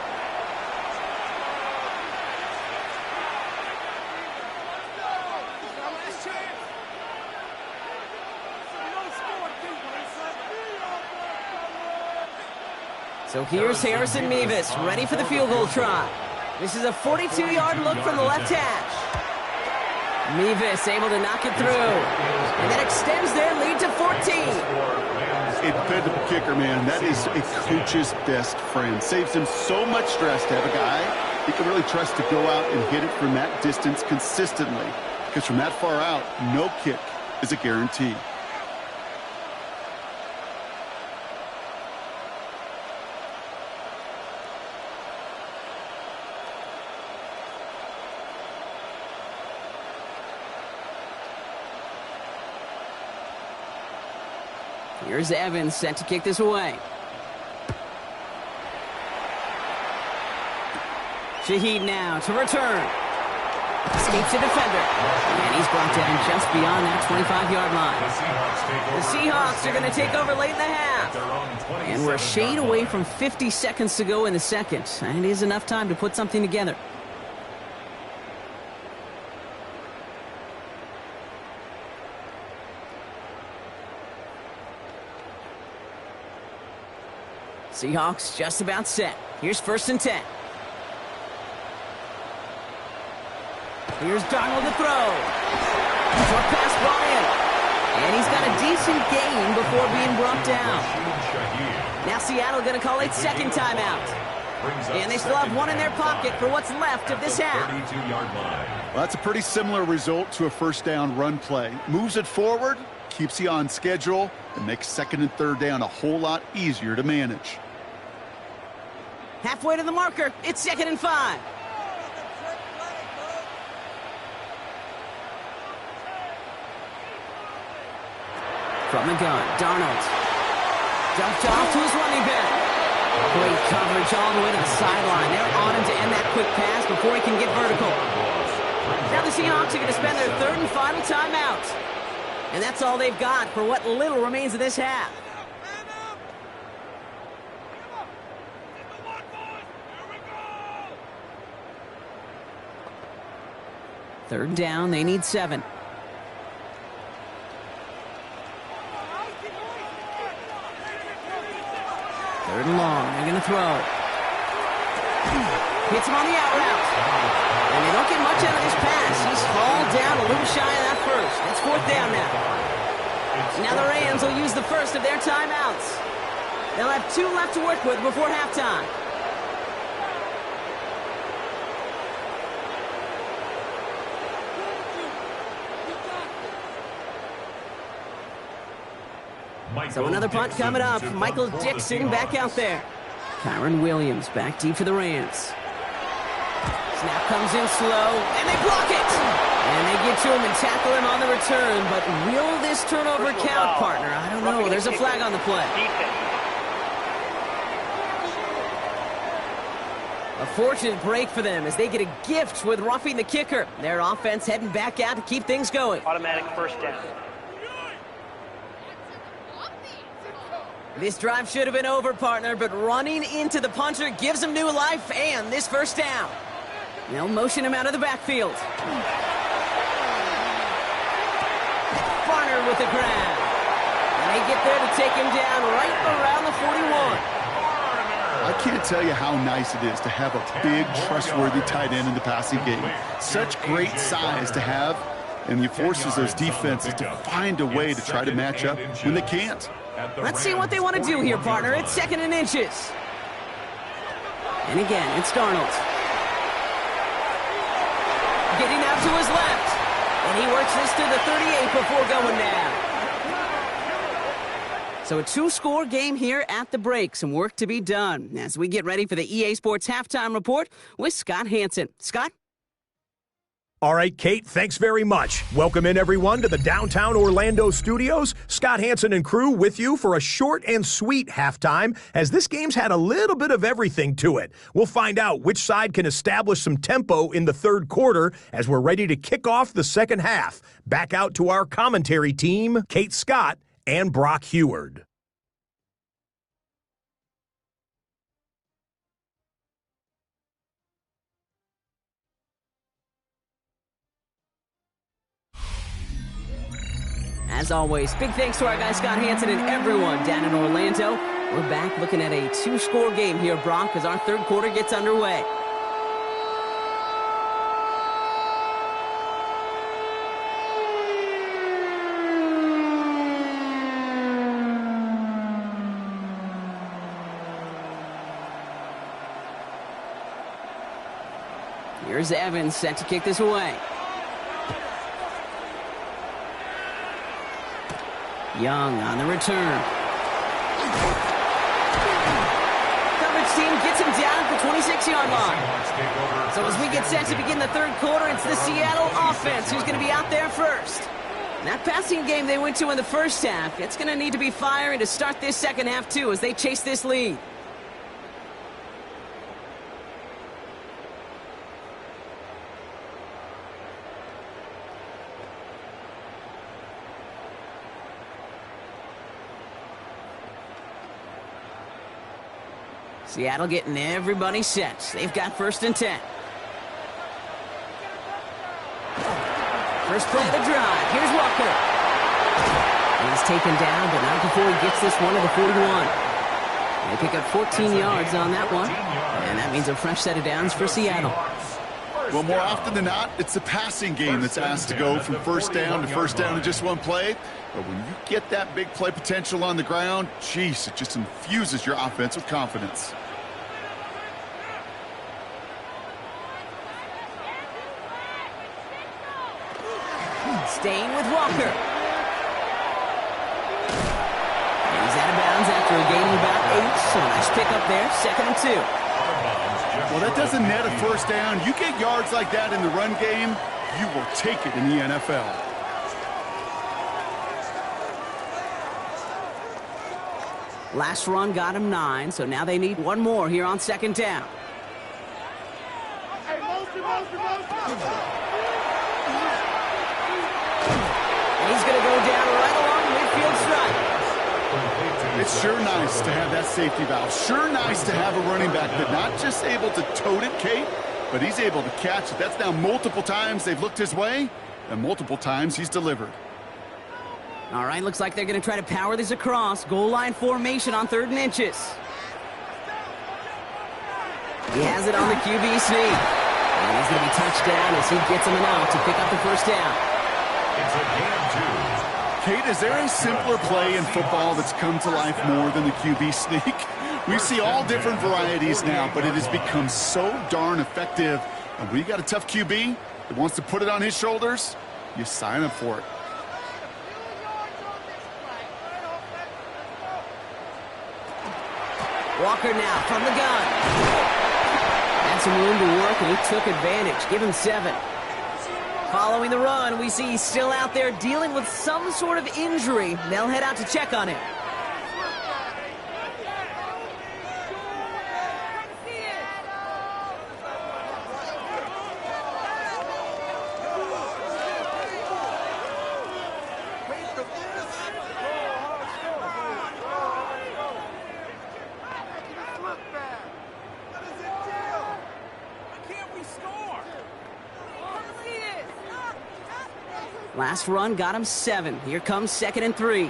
So here's Harrison Mevis, ready for the field goal try. This is a 42-yard look from the left hash. Mevis able to knock it through. And that extends their lead to 14. Dependable kicker, man. That is a coach's best friend. Saves him so much stress to have a guy he can really trust to go out and hit it from that distance consistently. Because from that far out, no kick is a guarantee. Here's Evans set to kick this away. Shaheed now to return. Escapes a defender. And he's brought down just beyond that 25-yard line. The Seahawks are going to take over late in the half. And we're a shade away from 50 seconds to go in the second. And it is enough time to put something together. Seahawks just about set. Here's 1st and 10. Here's Darnold to throw. Short pass brought in. And he's got a decent gain before being brought down. Now Seattle going to call a 2nd timeout. And they still have 1 in their pocket for what's left of this half. Well, that's a pretty similar result to a 1st down run play. Moves it forward, keeps you on schedule, and makes 2nd and 3rd down a whole lot easier to manage. Halfway to the marker, it's 2nd and 5. From the gun, Darnold. Dumped off to his running back. Great coverage all the way to the sideline. They're on him to end that quick pass before he can get vertical. Now the Seahawks are going to spend their 3rd and final timeout. And that's all they've got for what little remains of this half. Third down, they need 7. Third and long, they're going to throw. Hits him on the out route. And they don't get much out of this pass. He's hauled down a little shy of that first. It's 4th down now. Now the Rams will use the first of their timeouts. They'll have 2 left to work with before halftime. So another punt coming up. Michael Dixon back out there. Kyron Williams back deep for the Rams. Snap comes in slow, and they block it! And they get to him and tackle him on the return, but will this turnover count, partner? I don't know. There's a flag on the play. A fortunate break for them as they get a gift with roughing the kicker. Their offense heading back out to keep things going. Automatic first down. This drive should have been over, partner, but running into the punter gives them new life and this first down. They'll motion him out of the backfield. Barner with the grab. And they get there to take him down right around the 41. I can't tell you how nice it is to have a big, trustworthy tight end in the passing game. Such great size to have, and it forces those defenses to find a way to try to match up when they can't. Let's see what they want to do here, partner. It's 2nd and inches. And again, it's Darnold. Getting out to his left. And he works this to the 38 before going down. So a 2-score game here at the break. Some work to be done as we get ready for the EA Sports Halftime Report with Scott Hansen. Scott? All right, Kate, thanks very much. Welcome in, everyone, to the downtown Orlando studios. Scott Hansen and crew with you for a short and sweet halftime, as this game's had a little bit of everything to it. We'll find out which side can establish some tempo in the third quarter as we're ready to kick off the second half. Back out to our commentary team, Kate Scott and Brock Heward. As always, big thanks to our guy Scott Hansen and everyone down in Orlando. We're back looking at a 2-score game here, Brock, as our third quarter gets underway. Here's Evans set to kick this away. Young on the return. Coverage team gets him down at the 26-yard line. So as we get set to begin the third quarter, it's the Seattle offense who's going to be out there first. That passing game they went to in the first half, it's going to need to be firing to start this second half too as they chase this lead. Seattle getting everybody set. They've got 1st and 10. First play of the drive. Here's Walker. He's taken down, but not before he gets this one to the 41. They pick up 14 yards on that one, and that means a fresh set of downs for Seattle. Well, more often than not, it's the passing game that's asked to go from first down to first down in just one play. But when you get that big play potential on the ground, geez, it just infuses your offense with confidence. Staying with Walker. And he's out of bounds after a gain of about 8. So nice pick up there, 2nd and 2. Well, that doesn't net a first down. You get yards like that in the run game, you will take it in the NFL. Last run got him 9, so now they need one more here on 2nd down. And he's going to go down right along the midfield stripe. It's sure nice to have that safety valve. Sure nice to have a running back that not just able to tote it, Kate, but he's able to catch it. That's now multiple times they've looked his way, and multiple times he's delivered. All right, looks like they're going to try to power this across. Goal line formation on 3rd and inches. He has it on the QB sneak. And he's going to be touched down as he gets him an out to pick up the first down. It's a game 2. Kate, is there a simpler play in football that's come to life more than the QB sneak? We see all different varieties now, but it has become so darn effective. And when you got a tough QB that wants to put it on his shoulders, you sign up for it. Walker now from the gun. Had some room to work, and he took advantage. Give him 7. Following the run, we see he's still out there dealing with some sort of injury. They'll head out to check on him. Last run got him 7. Here comes 2nd and 3.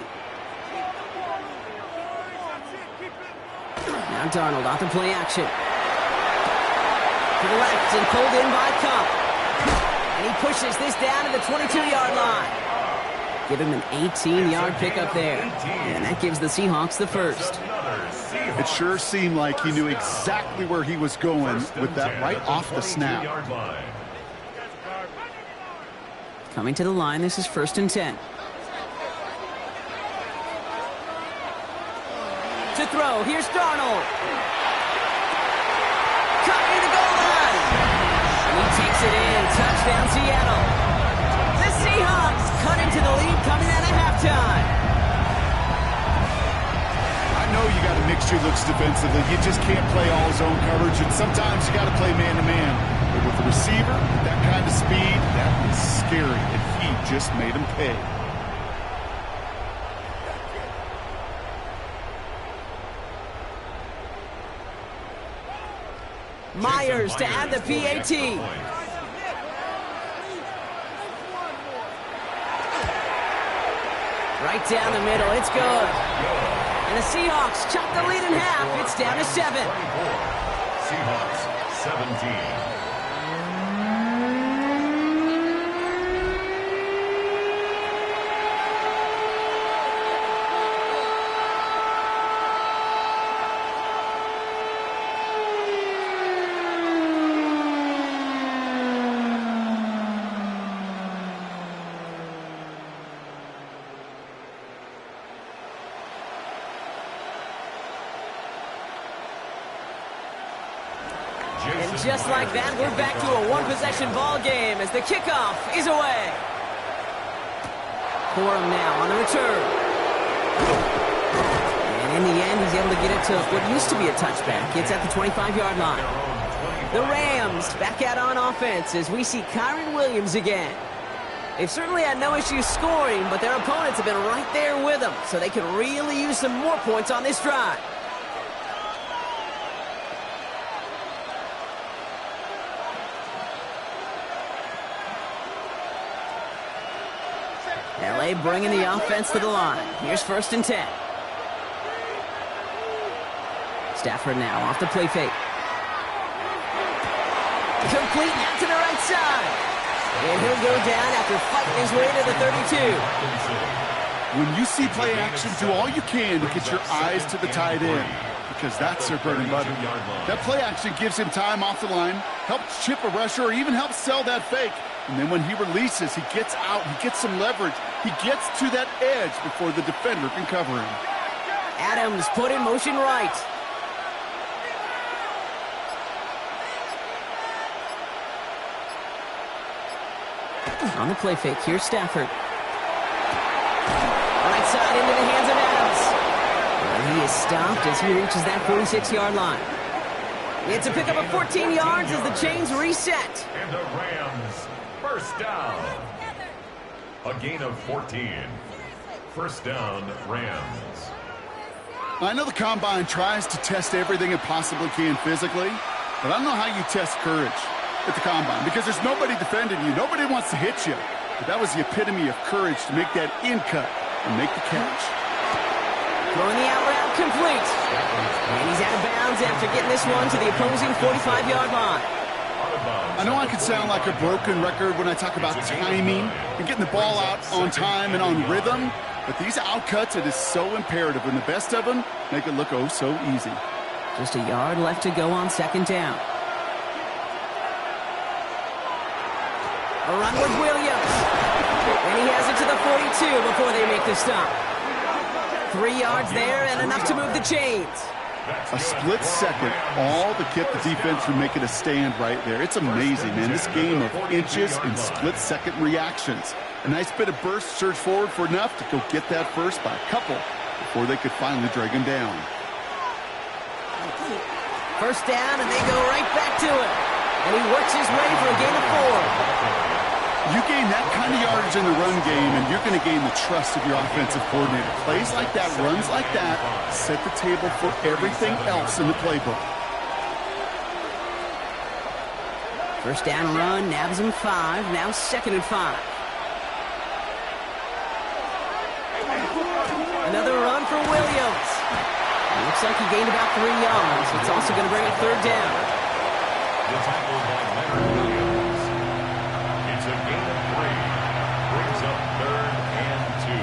Now Darnold off the play action. To the left and pulled in by Cup. And he pushes this down to the 22-yard line. Give him an 18-yard pickup there. And that gives the Seahawks the first. It sure seemed like he knew exactly where he was going with that right off the snap. Coming to the line, this is 1st and 10. To throw, here's Darnold. Cutting the goal line. And he takes it in. Touchdown, Seattle. The Seahawks cut into the lead coming out of halftime. I know you got to mix your looks defensively. You just can't play all zone coverage, and sometimes you got to play man-to-man. But with the receiver, with that kind of speed, that was scary, and he just made him pay. Myers to add the PAT. Right down the middle, it's good. And the Seahawks chop the lead in half. It's down to 7. Seahawks 17. And just like that, we're back to a one-possession ball game as the kickoff is away. Corum now on the return. And in the end, he's able to get it to what used to be a touchback. It's at the 25-yard line. The Rams back out on offense as we see Kyron Williams again. They've certainly had no issues scoring, but their opponents have been right there with them, so they could really use some more points on this drive. LA bringing the offense to the line. Here's 1st and 10. Stafford now off the play fake. Complete now to the right side. And he'll go down after fighting his way to the 32. When you see play action, do all you can to get your eyes to the tight end, because that's their bread and butter. That play action gives him time off the line, helps chip a rusher, or even helps sell that fake. And then when he releases, he gets out, he gets some leverage. He gets to that edge before the defender can cover him. Adams put in motion right. On the play fake, here's Stafford. Right side into the hands of Adams. And he is stopped as he reaches that 46-yard line. It's a pickup of 14 yards as the chains reset. And the Rams, first down. A gain of 14. First down, Rams. I know the Combine tries to test everything it possibly can physically, but I don't know how you test courage at the Combine, because there's nobody defending you. Nobody wants to hit you. But that was the epitome of courage to make that in cut and make the catch. Throwing the out route complete. And he's out of bounds after getting this one to the opposing 45-yard line. I know I could sound like a broken record when I talk about timing and getting the ball out on time and on rhythm, but these out cuts, it is so imperative, and the best of them make it look oh so easy. Just a yard left to go on 2nd down. A run with Williams. And he has it to the 42 before they make the stop. 3 yards there and enough to move the chains. A split second, all to get the defense from making a stand right there. It's amazing, man. This game of inches and split-second reactions. A nice bit of burst, surge forward for enough to go get that first by a couple before they could finally drag him down. First down, and they go right back to it. And he works his way for a gain of 4. You gain that kind of yardage in the run game, and you're going to gain the trust of your offensive coordinator. Plays like that, runs like that, set the table for everything else in the playbook. First down run, nabs him 5, now 2nd and 5. for Williams. It looks like he gained about 3 yards. It's also going to bring up third down. The tackle by Leonard Williams. It's a gain of 3. Brings up 3rd and 2.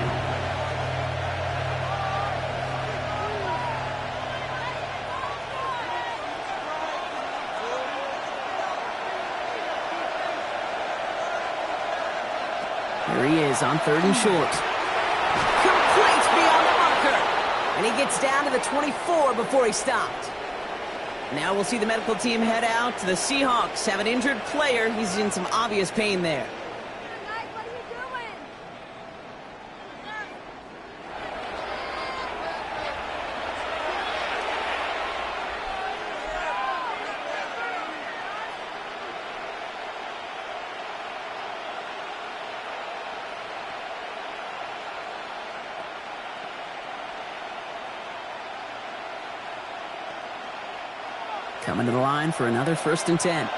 Here he is on 3rd and short. Complete beyond the marker. And he gets down to the 24 before he stopped. Now we'll see the medical team head out. The Seahawks have an injured player. He's in some obvious pain there. Coming to the line for another 1st and 10.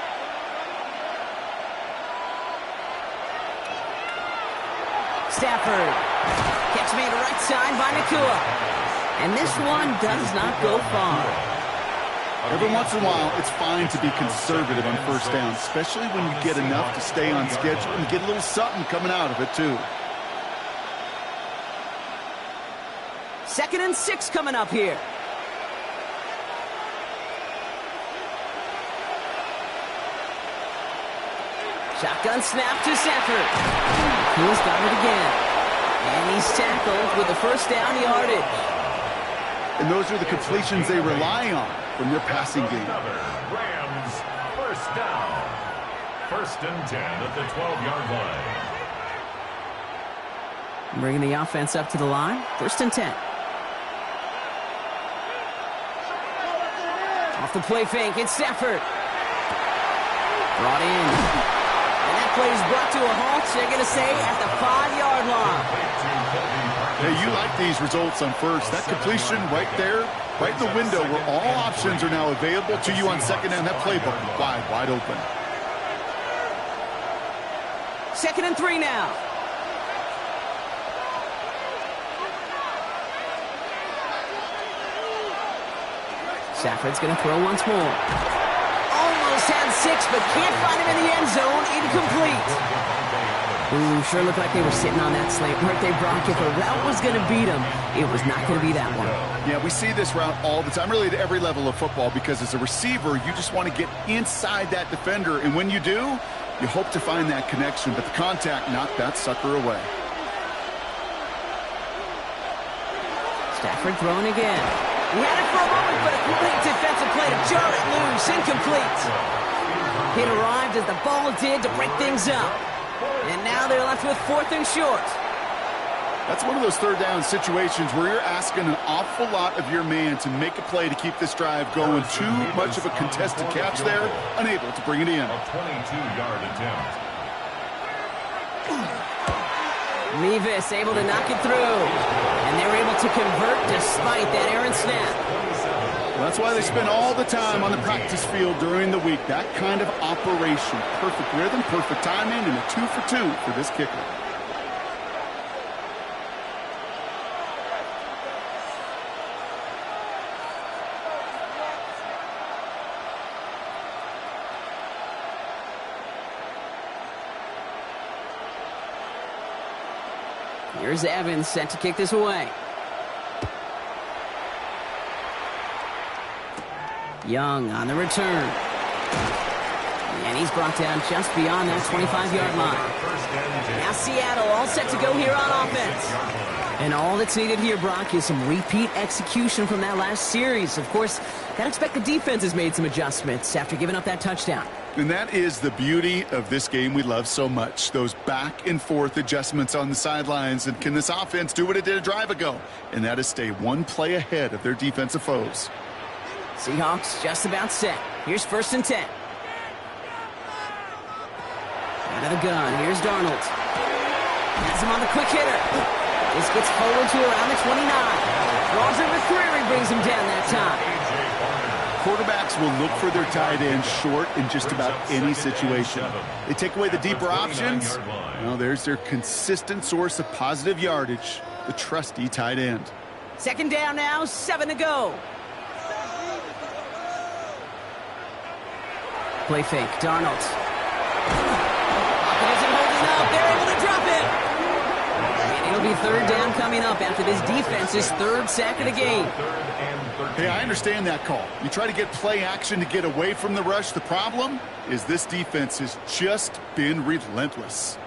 Stafford. Catch made right side by Nakua. And this one does not go far. Every once in a while, it's fine to be conservative on 1st down, especially when you get enough to stay on schedule and get a little something coming out of it, too. 2nd and 6 coming up here. Shotgun snap to Stafford. He's got it again. And he's tackled with a 1st down yardage. And those are the completions they rely on from their passing game. Rams 1st down. 1st and 10 at the 12-yard line. Bringing the offense up to the line. 1st and 10. Off the play fake, it's Stafford. Brought in. Play is brought to a halt, so they're going to say at the 5-yard line. Hey, you like these results on 1st. That completion right there, right in the window where all options are now available to you on 2nd down. That playbook wide open. 2nd and 3 now. Stafford's going to throw once more. Almost had 6, but can't find him in the end zone. Incomplete. Ooh, sure looked like they were sitting on that slant. Weren't they, Brock? If a route was going to beat them, it was not going to be that one. Yeah, we see this route all the time, really at every level of football, because as a receiver, you just want to get inside that defender, and when you do, you hope to find that connection, but the contact knocked that sucker away. Stafford throwing again. He had it for a moment, but a great defensive play to jar it loose. Incomplete. It arrived as the ball did to break things up. And now they're left with 4th and short. That's one of those 3rd down situations where you're asking an awful lot of your man to make a play to keep this drive going. Too much of a contested catch there, unable to bring it in. A 22-yard attempt. Mevis able to knock it through. And they were able to convert despite that errant snap. Well, that's why they spend all the time on the practice field during the week. That kind of operation. Perfect rhythm, perfect timing, and a 2 for 2 for this kicker. Here's Evans set to kick this away. Young on the return. And he's brought down just beyond that 25-yard line. Now Seattle all set to go here on offense. And all that's needed here, Brock, is some repeat execution from that last series. Of course, gotta expect the defense has made some adjustments after giving up that touchdown. And that is the beauty of this game we love so much. Those back and forth adjustments on the sidelines. And can this offense do what it did a drive ago? And that is stay one play ahead of their defensive foes. Seahawks just about set. Here's 1st and 10. Out of the gun. Here's Darnold. Has him on the quick hitter. This gets forward to around the 29. Roger McCreary brings him down that time. Quarterbacks will look for their tight end short in just about any situation. They take away the deeper options. Well, there's their consistent source of positive yardage, the trusty tight end. Second down now, 7 to go. Play fake, Darnold. Pocket isn't holding up. They're able to drop it. And it'll be third down coming up after this defense's third sack of the game. Hey, I understand that call. You try to get play action to get away from the rush. The problem is this defense has just been relentless.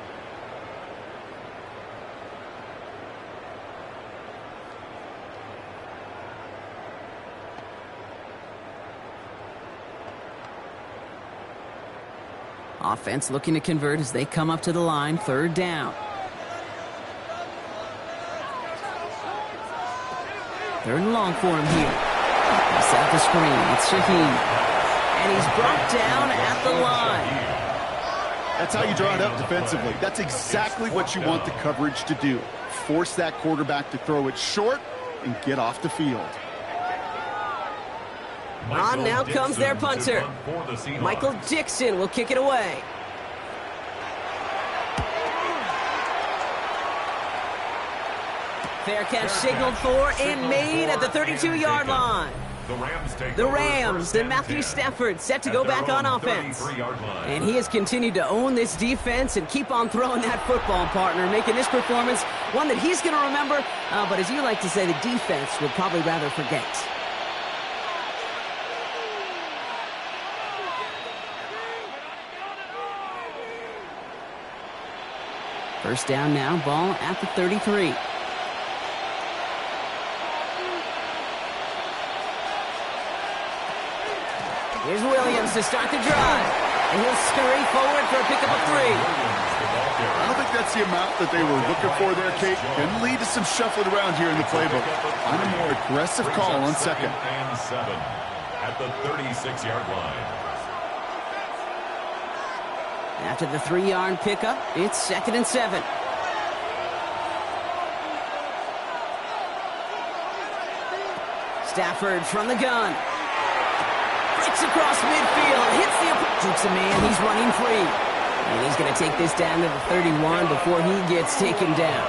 Offense looking to convert as they come up to the line, third down. Third and long for him here. He set up the screen. It's Shaheed. And he's brought down at the line. That's how you draw it up defensively. That's exactly what you want the coverage to do. Force that quarterback to throw it short and get off the field. On now comes their punter. Michael Dixon will kick it away. Fair catch signaled for and made at the 32-yard line. The Rams and Matthew Stafford set to go back on offense. And he has continued to own this defense and keep on throwing that football, partner, making this performance one that he's going to remember, but as you like to say, the defense would probably rather forget. First down now, ball at the 33. Here's Williams to start the drive. And he'll scurry forward for a pickup of 3. I don't think that's the amount that they were looking for there, Kate. Can lead to some shuffling around here in the playbook. On a more aggressive call on second. And 7 at the 36-yard line. After the 3-yard pickup, it's 2nd and 7. Stafford from the gun. Breaks across midfield, hits the jukes a man, he's running free. And he's going to take this down to the 31 before he gets taken down.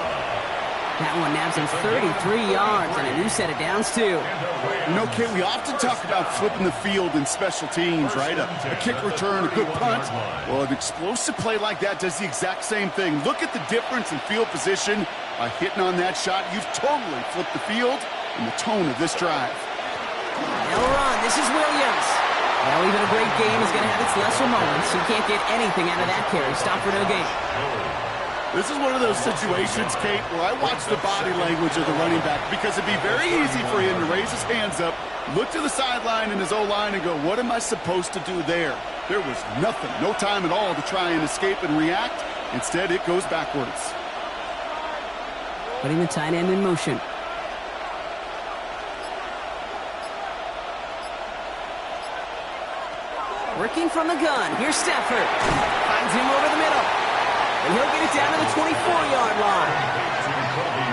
That one nabs him 33 yards and a new set of downs, too. You know, Kate, we often talk about flipping the field in special teams, right? A kick return, a good punt. Well, an explosive play like that does the exact same thing. Look at the difference in field position. By hitting on that shot, you've totally flipped the field and the tone of this drive. They'll run. This is Williams. Well, even a great game is going to have its lesser moments. He can't get anything out of that carry. Stop for no gain. This is one of those situations, Kate, where I watch the body language of the running back because it'd be very easy for him to raise his hands up, look to the sideline in his O-line and go, what am I supposed to do there? There was nothing, no time at all to try and escape and react. Instead, it goes backwards. Putting the tight end in motion. Working from the gun. Here's Stafford. Finds him over the middle. And he'll get it down to the 24-yard line.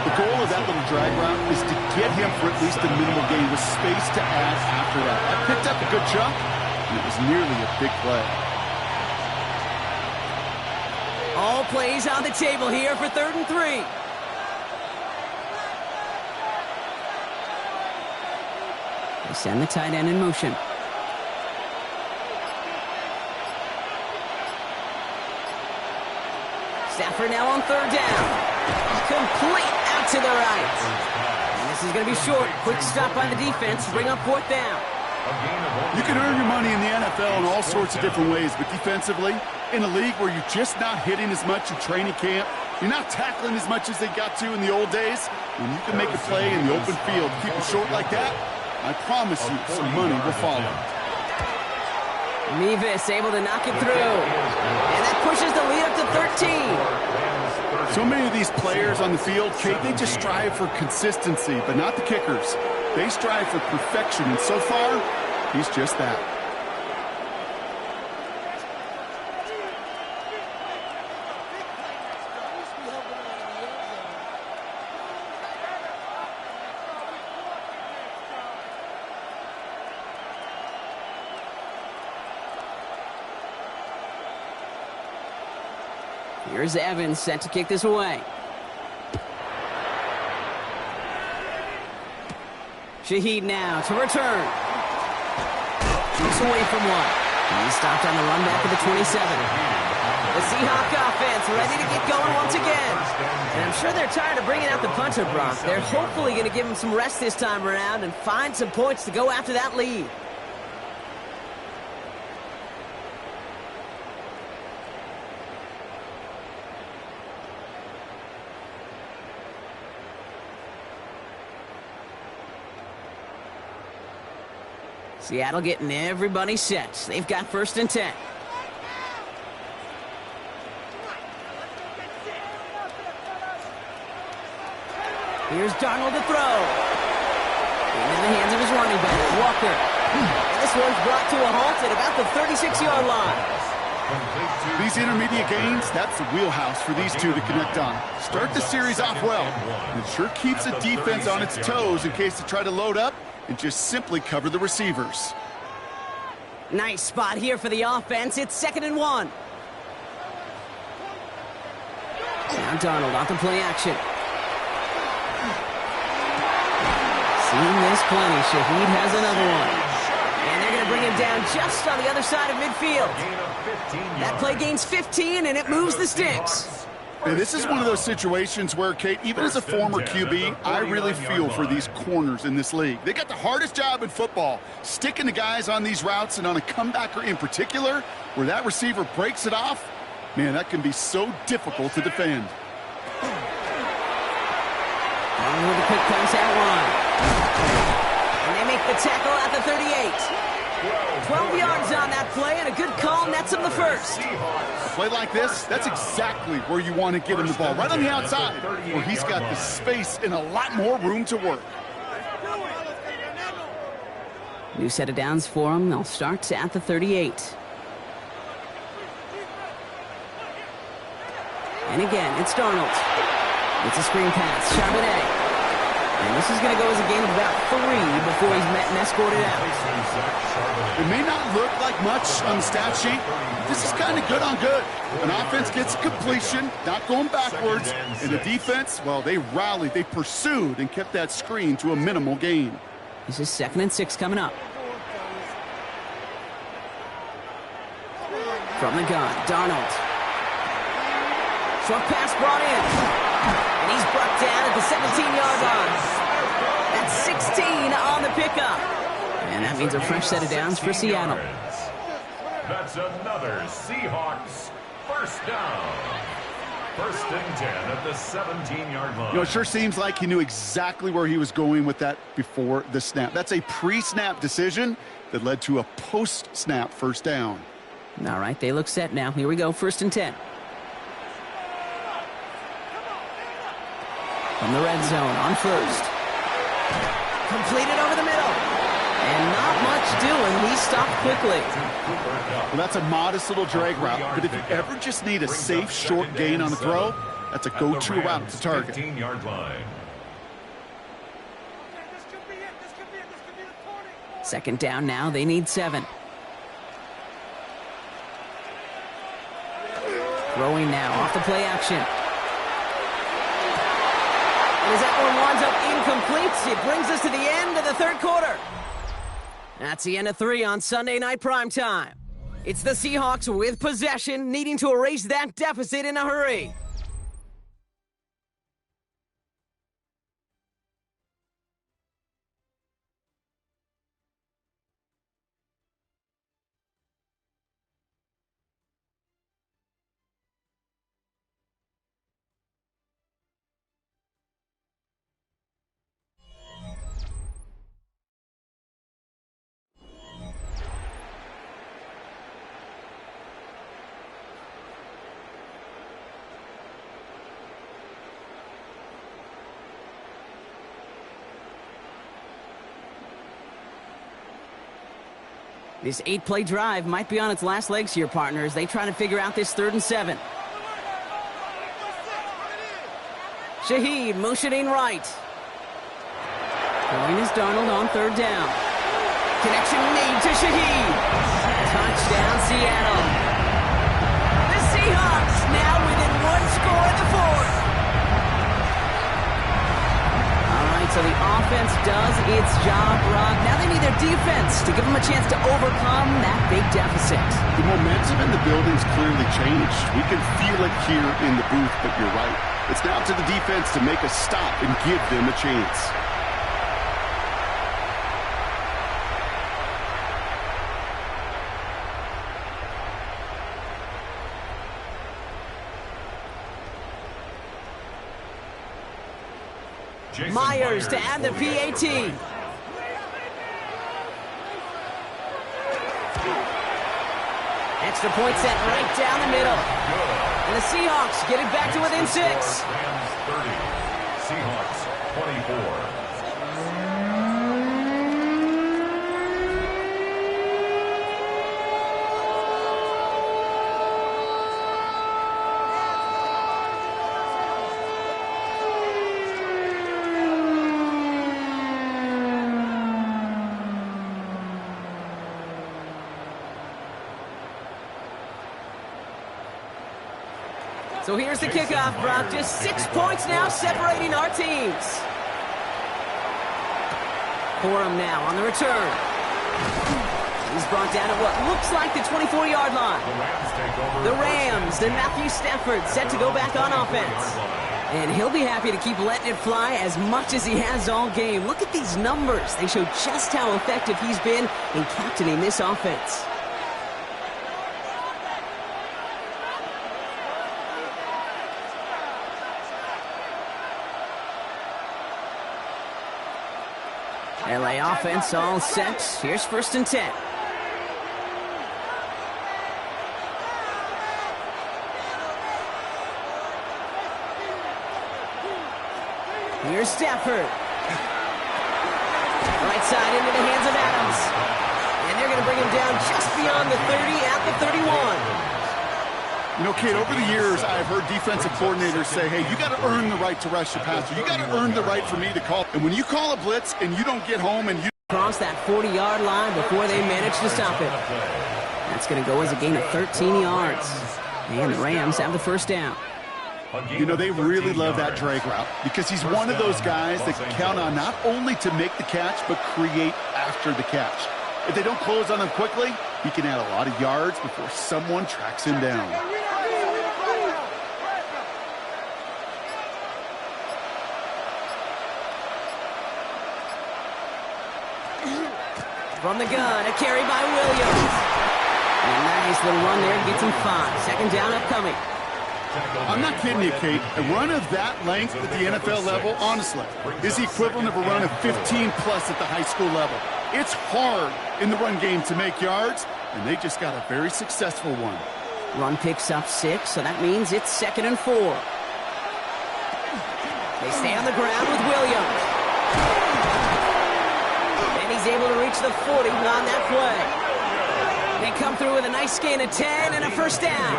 The goal of that little drag route is to get him for at least a minimal gain with space to add after that. I picked up a good chunk, and it was nearly a big play. All plays on the table here for 3rd and 3. They send the tight end in motion. Stafford now on 3rd down. Complete out to the right. And this is going to be short. Quick stop by the defense to bring up 4th down. You can earn your money in the NFL in all sorts of different ways, but defensively, in a league where you're just not hitting as much in training camp, you're not tackling as much as they got to in the old days, when you can make a play in the open field, keep it short like that, I promise you some money will follow. Mevis able to knock it through. And that pushes the lead up to 13. So many of these players on the field, Kate, they just strive for consistency, but not the kickers. They strive for perfection, and so far, he's just that. Here's Evans set to kick this away. Shaheed now to return. Keeps away from one. He's stopped on the run back of the 27. The Seahawks offense ready to get going once again. And I'm sure they're tired of bringing out the punter, Brock. They're hopefully going to give him some rest this time around and find some points to go after that lead. Seattle getting everybody set. They've got 1st and 10. Here's Darnold to throw. Into the hands of his running back, Walker. And this one's brought to a halt at about the 36-yard line. These intermediate gains, that's the wheelhouse for these two to connect on. Start the series off well. It sure keeps the defense on its toes in case they try to load up and just simply cover the receivers. Nice spot here for the offense. It's 2nd and 1. Now Darnold off the play action. Seen this plenty. Shaheed has another one. And they're going to bring him down just on the other side of midfield. That play gains 15, and it moves the sticks. And this is one of those situations where, Kate, even as a former QB, I really feel for these corners in this league. They got the hardest job in football, sticking to guys on these routes and on a comebacker in particular, where that receiver breaks it off. Man, that can be so difficult to defend. With the quick pass out line. And they make the tackle at the 38. 12 yards on that play, and a good call nets him the first. A play like this, that's exactly where you want to get him the ball, right on the outside, where he's got the space and a lot more room to work. New set of downs for him. They'll start at the 38. And again, it's Darnold. It's a screen pass. Charbonnet. And this is going to go as a game of about 3 before he's met and escorted out. It may not look like much on the stat sheet. This is kind of good on good. An offense gets completion, not going backwards. And the defense, well, they rallied, they pursued, and kept that screen to a minimal gain. This is 2nd and 6 coming up. From the gun, Darnold. Short pass brought in. And he's brought down at the 17-yard line. That's 16 on the pickup. And that means a fresh set of downs for Seattle. That's another Seahawks 1st down. 1st and 10 at the 17-yard line. You know, it sure seems like he knew exactly where he was going with that before the snap. That's a pre-snap decision that led to a post-snap 1st down. All right, they look set now. Here we go, 1st and 10. From the red zone on 1st. Completed over the middle. And not much doing. He stopped quickly. Well, that's a modest little drag route, but if you ever just need a safe, short gain on the throw, that's a go-to route to target. 15-yard line. 2nd down now. They need 7. Throwing now off the play action. And as that one winds up incomplete, it brings us to the end of the 3rd quarter. That's the end of 3 on Sunday Night Primetime. It's the Seahawks with possession, needing to erase that deficit in a hurry. This 8-play drive might be on its last legs here, partners. They try to figure out this 3rd and 7. Shaheed motioning right. Going is Darnold on 3rd down. Connection made to Shaheed. Touchdown, Seattle. The Seahawks now within 1 score in the 4th. All right, so So the offense does its job, Brock. Now they need their defense to give them a chance to overcome that big deficit. The momentum in the building's clearly changed. We can feel it here in the booth, but you're right. It's now to the defense to make a stop and give them a chance. Myers to add the PAT. Extra point set right down the middle. And the Seahawks get it back to within 6. Rams 30, Seahawks 24. So here's the kickoff, Brock. Just 6 points now separating our teams. Corum now on the return. He's brought down at what looks like the 24-yard line. The Rams and Matthew Stafford set to go back on offense. And he'll be happy to keep letting it fly as much as he has all game. Look at these numbers. They show just how effective he's been in captaining this offense. LA offense all set. Here's 1st and 10. Here's Stafford. Right side into the hands of Adams. And they're going to bring him down just beyond the 30 at the 31. You know, Kate, over the years, I've heard defensive coordinators say, hey, you got to earn the right to rush the passer. You got to earn the right for me to call. And when you call a blitz and you don't get home and you cross that 40-yard line before they manage to stop it. That's going to go as a gain of 13 yards. And the Rams have the 1st down. You know, they really love that drag route because he's one of those guys that count on not only to make the catch, but create after the catch. If they don't close on him quickly, he can add a lot of yards before someone tracks him down. From the gun, a carry by Williams. And a nice little run there gets him 5. 2nd down upcoming. I'm not kidding you, Kate. A run of that length at the NFL level, honestly, is the equivalent of a run of 15-plus at the high school level. It's hard in the run game to make yards, and they just got a very successful one. Run picks up 6, so that means it's 2nd and 4. They stay on the ground with Williams. He's able to reach the 40 on that play. They come through with a nice gain of 10 and a 1st down.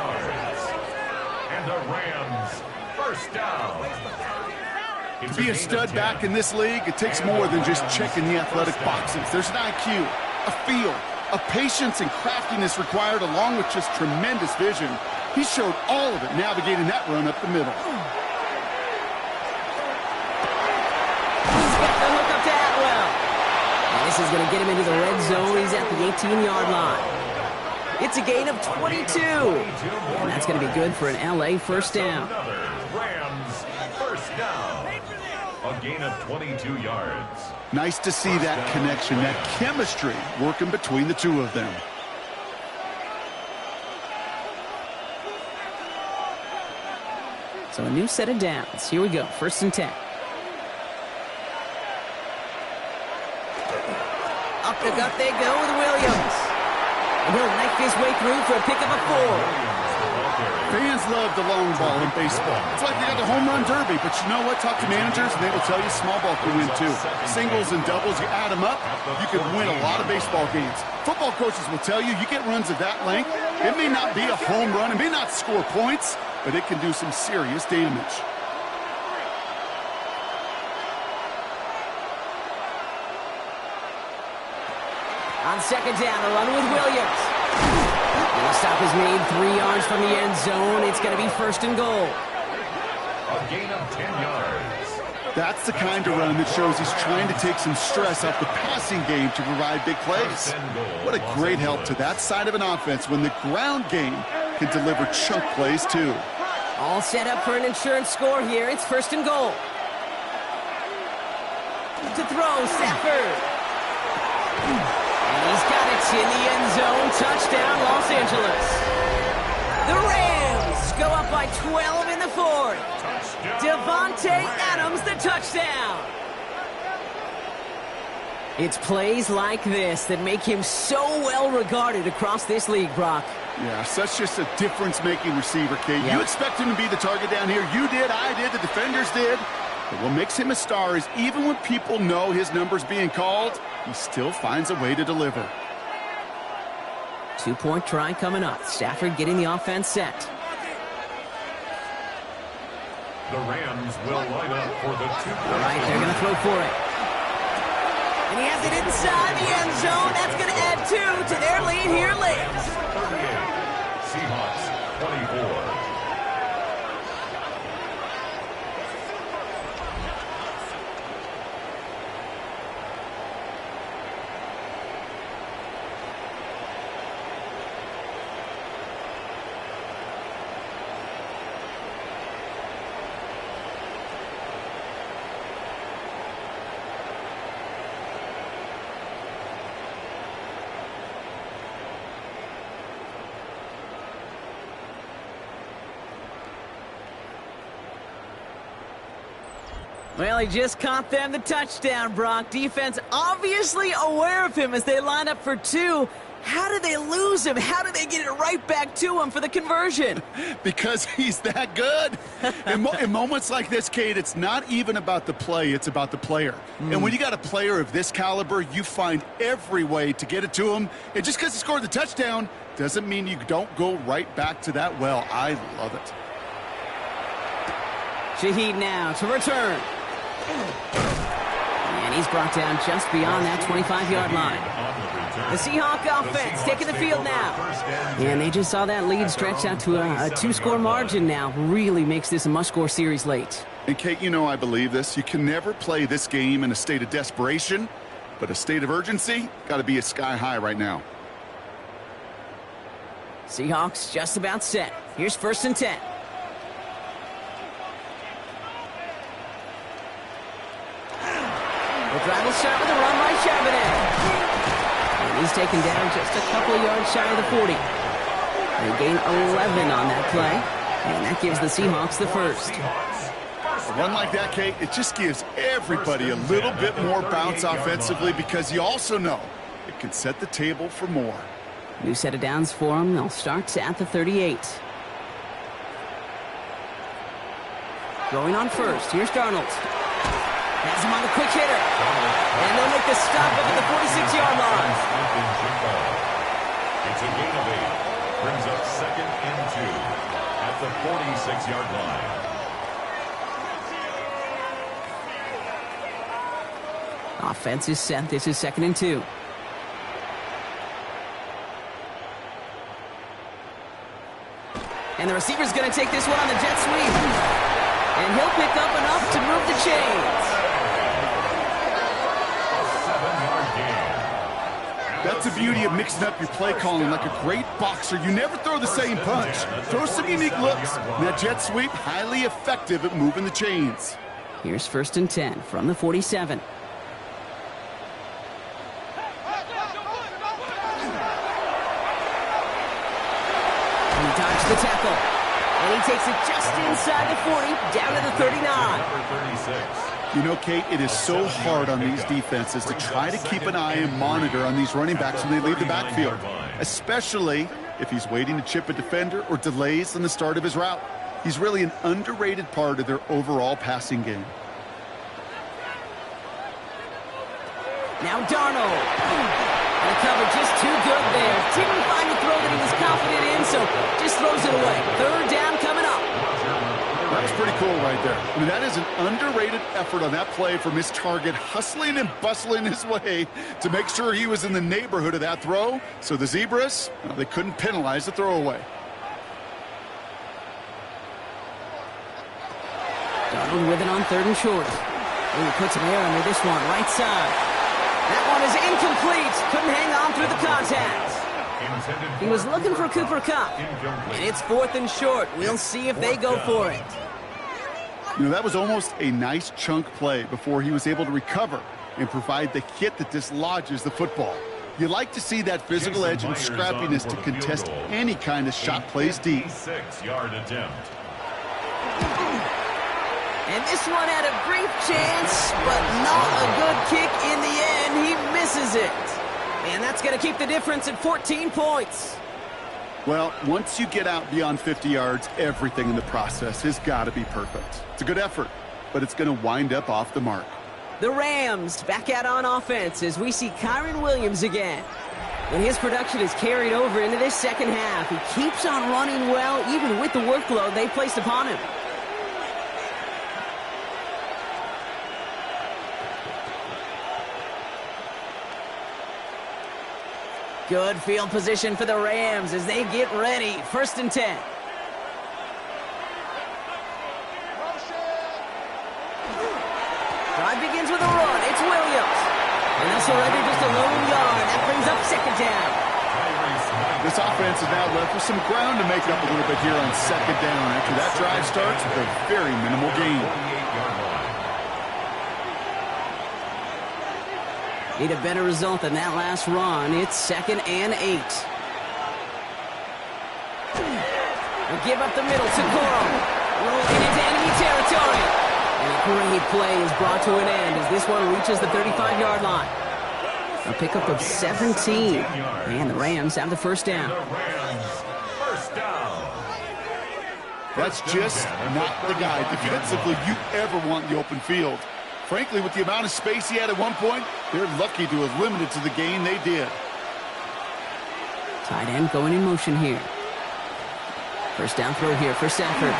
And the Rams, 1st down. To be a stud back in this league, it takes more than just checking the athletic boxes. There's an IQ, a feel, a patience and craftiness required along with just tremendous vision. He showed all of it navigating that run up the middle. This is going to get him into the red zone. He's at the 18-yard line. It's a gain of 22. And that's going to be good for an LA 1st down. Rams 1st down. A gain of 22 yards. Nice to see that connection, that chemistry working between the two of them. So a new set of downs. Here we go. 1st and 10. Up the gut they go with Williams. And he'll knife his way through for a pickup of 4. Fans love the long ball in baseball. It's like they got the home run derby, but you know what? Talk to managers, and they will tell you small ball can win too. Singles and doubles, you add them up, you can win a lot of baseball games. Football coaches will tell you, you get runs of that length, it may not be a home run, it may not score points, but it can do some serious damage. On 2nd down, a run with Williams. And the stop is made 3 yards from the end zone. It's going to be 1st and goal. A gain of 10 yards. That's the kind of run that shows he's trying to take some stress off the passing game to provide big plays. What a great help to that side of an offense when the ground game can deliver chunk plays too. All set up for an insurance score here. It's 1st and goal. To throw, Stafford. And he's got it in the end zone. Touchdown, Los Angeles. The Rams go up by 12 in the 4th. Devontae Adams, the touchdown. It's plays like this that make him so well regarded across this league, Brock. Yeah, such just a difference-making receiver, Kate. Yep. You expect him to be the target down here. You did, I did, the defenders did. But what makes him a star is even when people know his number's being called, he still finds a way to deliver. 2-point try coming up. Stafford getting the offense set. The Rams will line up for the 2-point. All right, they're going to throw for it. And he has it inside the end zone. That's going to add 2 to their lead here late. 38. Seahawks 24. Well, he just caught them the touchdown, Brock. Defense obviously aware of him as they line up for 2. How did they lose him? How did they get it right back to him for the conversion? Because he's that good. In moments like this, Kate, it's not even about the play, it's about the player. And when you got a player of this caliber, you find every way to get it to him. And just because he scored the touchdown doesn't mean you don't go right back to that well. I love it. Shaheed now to return. And he's brought down just beyond that 25-yard line. The Seahawks offense taking the field now. And they just saw that lead stretch out to a 2-score margin now. Really makes this a must-score series late. And, Kate, you know I believe this. You can never play this game in a state of desperation, but a state of urgency got to be a sky high right now. Seahawks just about set. Here's 1st and 10. The drive will start with a run by Charbonnet. And he's taken down just a couple of yards shy of the 40. They gain 11 on that play, and that gives the Seahawks the first. A run like that, Kate, it just gives everybody a little bit more bounce offensively because you also know it can set the table for more. New set of downs for them. They'll start at the 38. Going on first. Here's Darnold. Has him on the quick hitter. And they'll make the stop up at the 46-yard line. It's a gain of 8. Brings up 2nd and 2 at the 46-yard line. Offense is set. This is 2nd and 2. And the receiver's going to take this one on the jet sweep. And he'll pick up enough to move the chains. That's the beauty of mixing up your play calling like a great boxer. You never throw the same punch. Throw some unique looks. And that jet sweep, highly effective at moving the chains. Here's 1st and 10 from the 47. And he dodged the tackle. And he takes it just inside the 40, down to the 39. Number 36. You know, Kate, it is so hard on these defenses to try to keep an eye and monitor on these running backs when they leave the backfield, especially if he's waiting to chip a defender or delays on the start of his route. He's really an underrated part of their overall passing game. Now Darnold. And the cover just too good there. Didn't find the throw that he was confident in, so just throws it away. 3rd down coming up. That's pretty cool right there. I mean, that is an underrated effort on that play from his target, hustling and bustling his way to make sure he was in the neighborhood of that throw. So the Zebras, well, they couldn't penalize the throwaway. Darnold with it on 3rd and short. He puts some air under this one, right side. That one is incomplete. Couldn't hang on through the contact. He was looking for Cooper Kupp. And it's 4th and short. We'll see if they go for it. You know, that was almost a nice chunk play before he was able to recover and provide the hit that dislodges the football. You like to see that physical edge and scrappiness to contest any kind of shot plays deep. 6-yard attempt. And this one had a brief chance, but not a good kick in the end. He misses it. And that's going to keep the difference at 14 points. Well, once you get out beyond 50 yards, everything in the process has got to be perfect. It's a good effort, but it's going to wind up off the mark. The Rams back out on offense as we see Kyren Williams again. And his production is carried over into this second half. He keeps on running well, even with the workload they placed upon him. Good field position for the Rams as they get ready. 1st and 10. Drive begins with a run. It's Williams. And they'll surrender just a lone yard. That brings up 2nd down. This offense is now left with some ground to make up a little bit here on 2nd down after that drive starts with a very minimal gain. Need a better result than that last run. It's 2nd and 8. They give up the middle to Coral. Rolling into enemy territory. And a great play is brought to an end as this one reaches the 35-yard line. A pickup of 17. And the Rams have the 1st down. That's just not the guy defensively you ever want in the open field. Frankly, with the amount of space he had at one point, they're lucky to have limited to the gain they did. Tight end going in motion here. 1st down throw here for Stafford.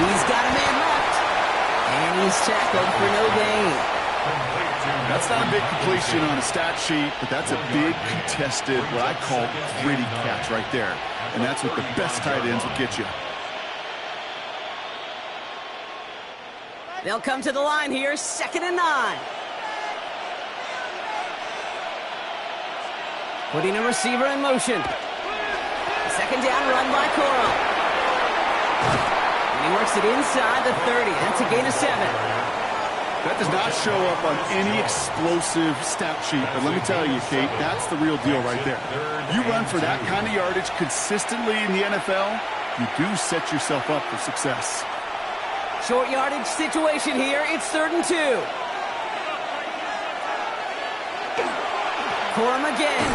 He's got a man left. And he's tackled for no gain. That's not a big completion on a stat sheet, but that's a big contested, what I call gritty catch right there. And that's what the best tight ends will get you. They'll come to the line here, 2nd and 9. Putting a receiver in motion. 2nd down run by Coral. And he works it inside the 30. That's a gain of 7. That does not show up on any explosive stat sheet, but let me tell you, Kate, that's the real deal right there. You run for that kind of yardage consistently in the NFL, you do set yourself up for success. Short yardage situation here. It's 3rd and 2. Corum again.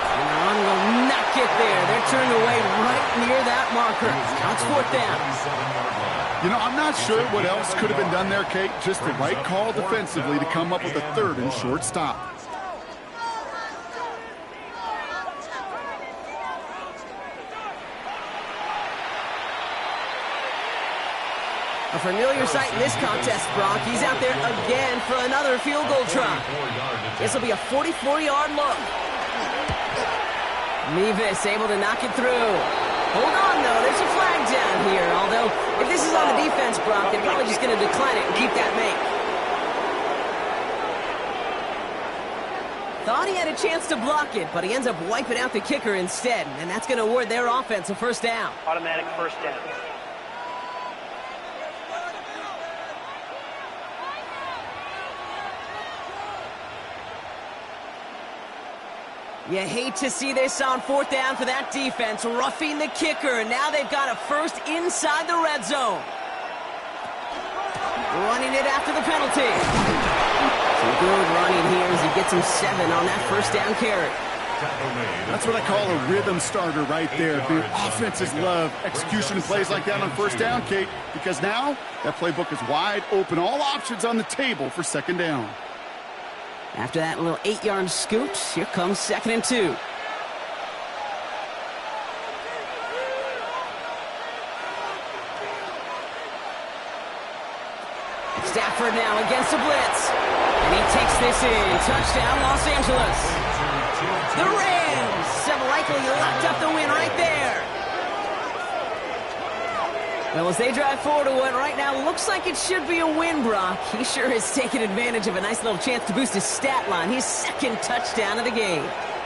And the run will not get there. They're turned away right near that marker. Now it's 4th down. You know, I'm not sure what else could have been done there, Kate. Just the right call defensively to come up with a 3rd and short stop. A familiar sight in this contest, Brock. He's out there again for another field goal try. This will be a 44-yard look. Mevis able to knock it through. Hold on, though. There's a flag down here. Although, if this is on the defense, Brock, they're probably just going to decline it and keep that make. Thought he had a chance to block it, but he ends up wiping out the kicker instead. And that's going to award their offense a 1st down. Automatic 1st down. You hate to see this on 4th down for that defense, roughing the kicker. Now they've got a 1st inside the red zone. Running it after the penalty. Some good running here as he gets him 7 on that 1st down carry. That's what I call a rhythm starter right there. The offenses love execution plays like that on 1st down, Kate, because now that playbook is wide open. All options on the table for 2nd down. After that little 8-yard scoot, here comes 2nd and 2. Stafford now against the blitz. And he takes this in. Touchdown, Los Angeles. The Rams have likely locked up the win right there. Well, as they drive forward to what right now looks like it should be a win, Brock, he sure has taken advantage of a nice little chance to boost his stat line. His second touchdown of the game.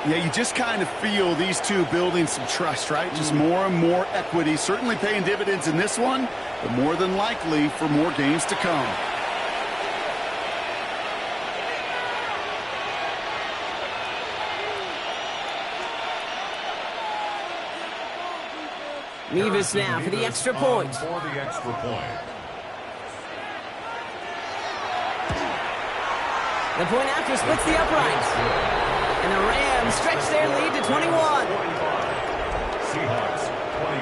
Yeah, you just kind of feel these two building some trust, right? Just more and more equity, certainly paying dividends in this one, but more than likely for more games to come. Nevis now for the extra point. For the extra point. The point after splits the uprights. And the Rams stretch their lead to 21. 25. Seahawks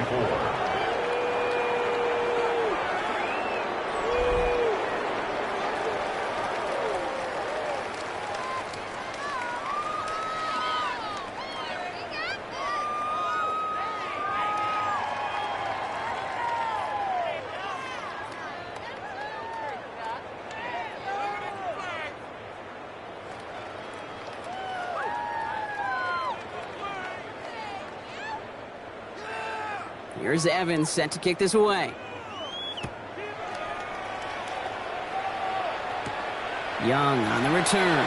24. Here's Evans set to kick this away. Young on the return.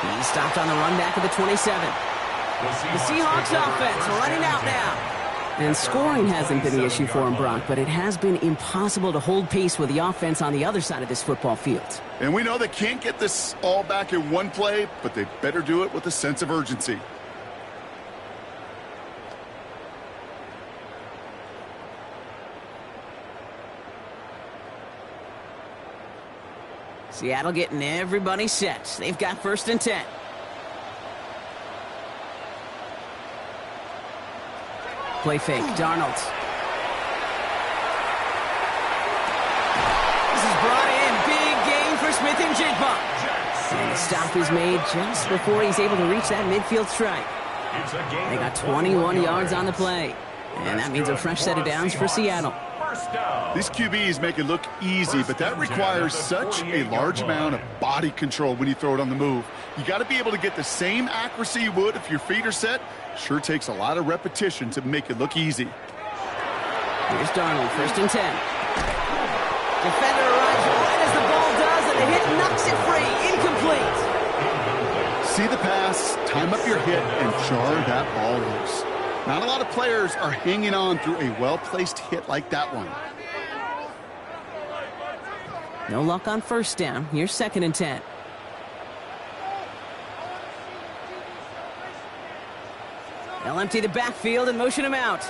He stopped on the run back of the 27. The Seahawks offense running out now. And scoring hasn't been the issue for him, Brock, but it has been impossible to hold pace with the offense on the other side of this football field. And we know they can't get this all back in one play, but they better do it with a sense of urgency. Seattle getting everybody set. They've got 1st and 10. Play fake, Darnold. This is brought in. Big gain for Smith and Jigba. And the stop is made just before he's able to reach that midfield strike. They got 21 yards on the play. And that means a fresh set of downs for Seattle. These QBs make it look easy, but that requires such a large amount of body control when you throw it on the move. You got to be able to get the same accuracy you would if your feet are set. Sure takes a lot of repetition to make it look easy. Here's Darnold, 1st and 10. Defender arrives right as the ball does, and the hit knocks it free. Incomplete. See the pass, time up your hit, and jar that ball loose. Not a lot of players are hanging on through a well-placed hit like that one. No luck on 1st down. Here's 2nd and 10. They'll empty the backfield and motion him out.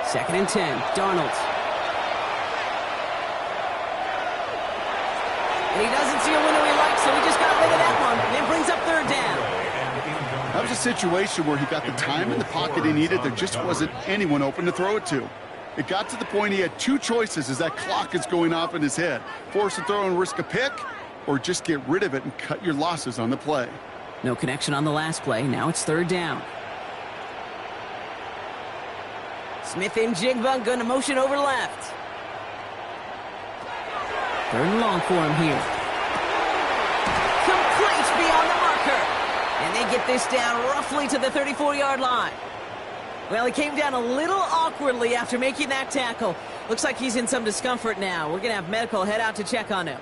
2nd and 10. Darnold. And he doesn't see a window he likes, so he just got rid of that one. And it brings up 3rd down. That was a situation where he got the time in the pocket he needed. There just wasn't anyone open to throw it to. It got to the point he had 2 choices as that clock is going off in his head. Force a throw and risk a pick, or just get rid of it and cut your losses on the play. No connection on the last play. Now it's 3rd down. Smith and Jigba going to motion over left. 3rd and long for him here. Complete beyond the marker. And they get this down roughly to the 34-yard line. Well, he came down a little awkwardly after making that tackle. Looks like he's in some discomfort now. We're going to have medical head out to check on him.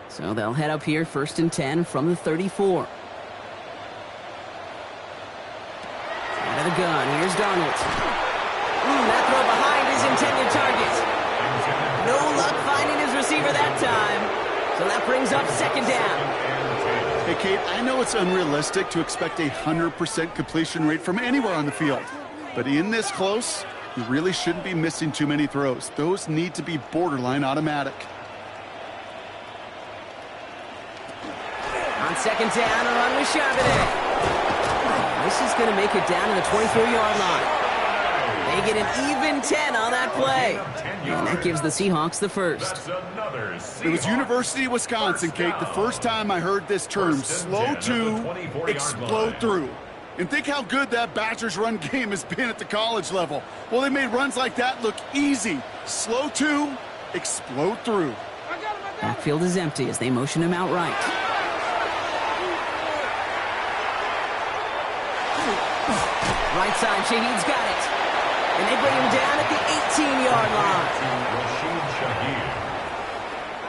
So they'll head up here, 1st and 10 from the 34. Out of the gun, here's Darnold. That throw behind his intended target. No luck finding his receiver that time. So that brings up 2nd down. Hey, Kate, I know it's unrealistic to expect a 100% completion rate from anywhere on the field. But in this close, you really shouldn't be missing too many throws. Those need to be borderline automatic. On 2nd down, a run with Charbonnet. This is going to make it down to the 24-yard line. They get an even 10 on that play. And that gives the Seahawks the first. It was University of Wisconsin, Kate, the first time I heard this term, slow to explode through. And think how good that Badgers run game has been at the college level. Well, they made runs like that look easy. Slow to explode through. Backfield is empty as they motion him out right. Right side, Shaheed's got it. And they bring him down at the 18-yard line.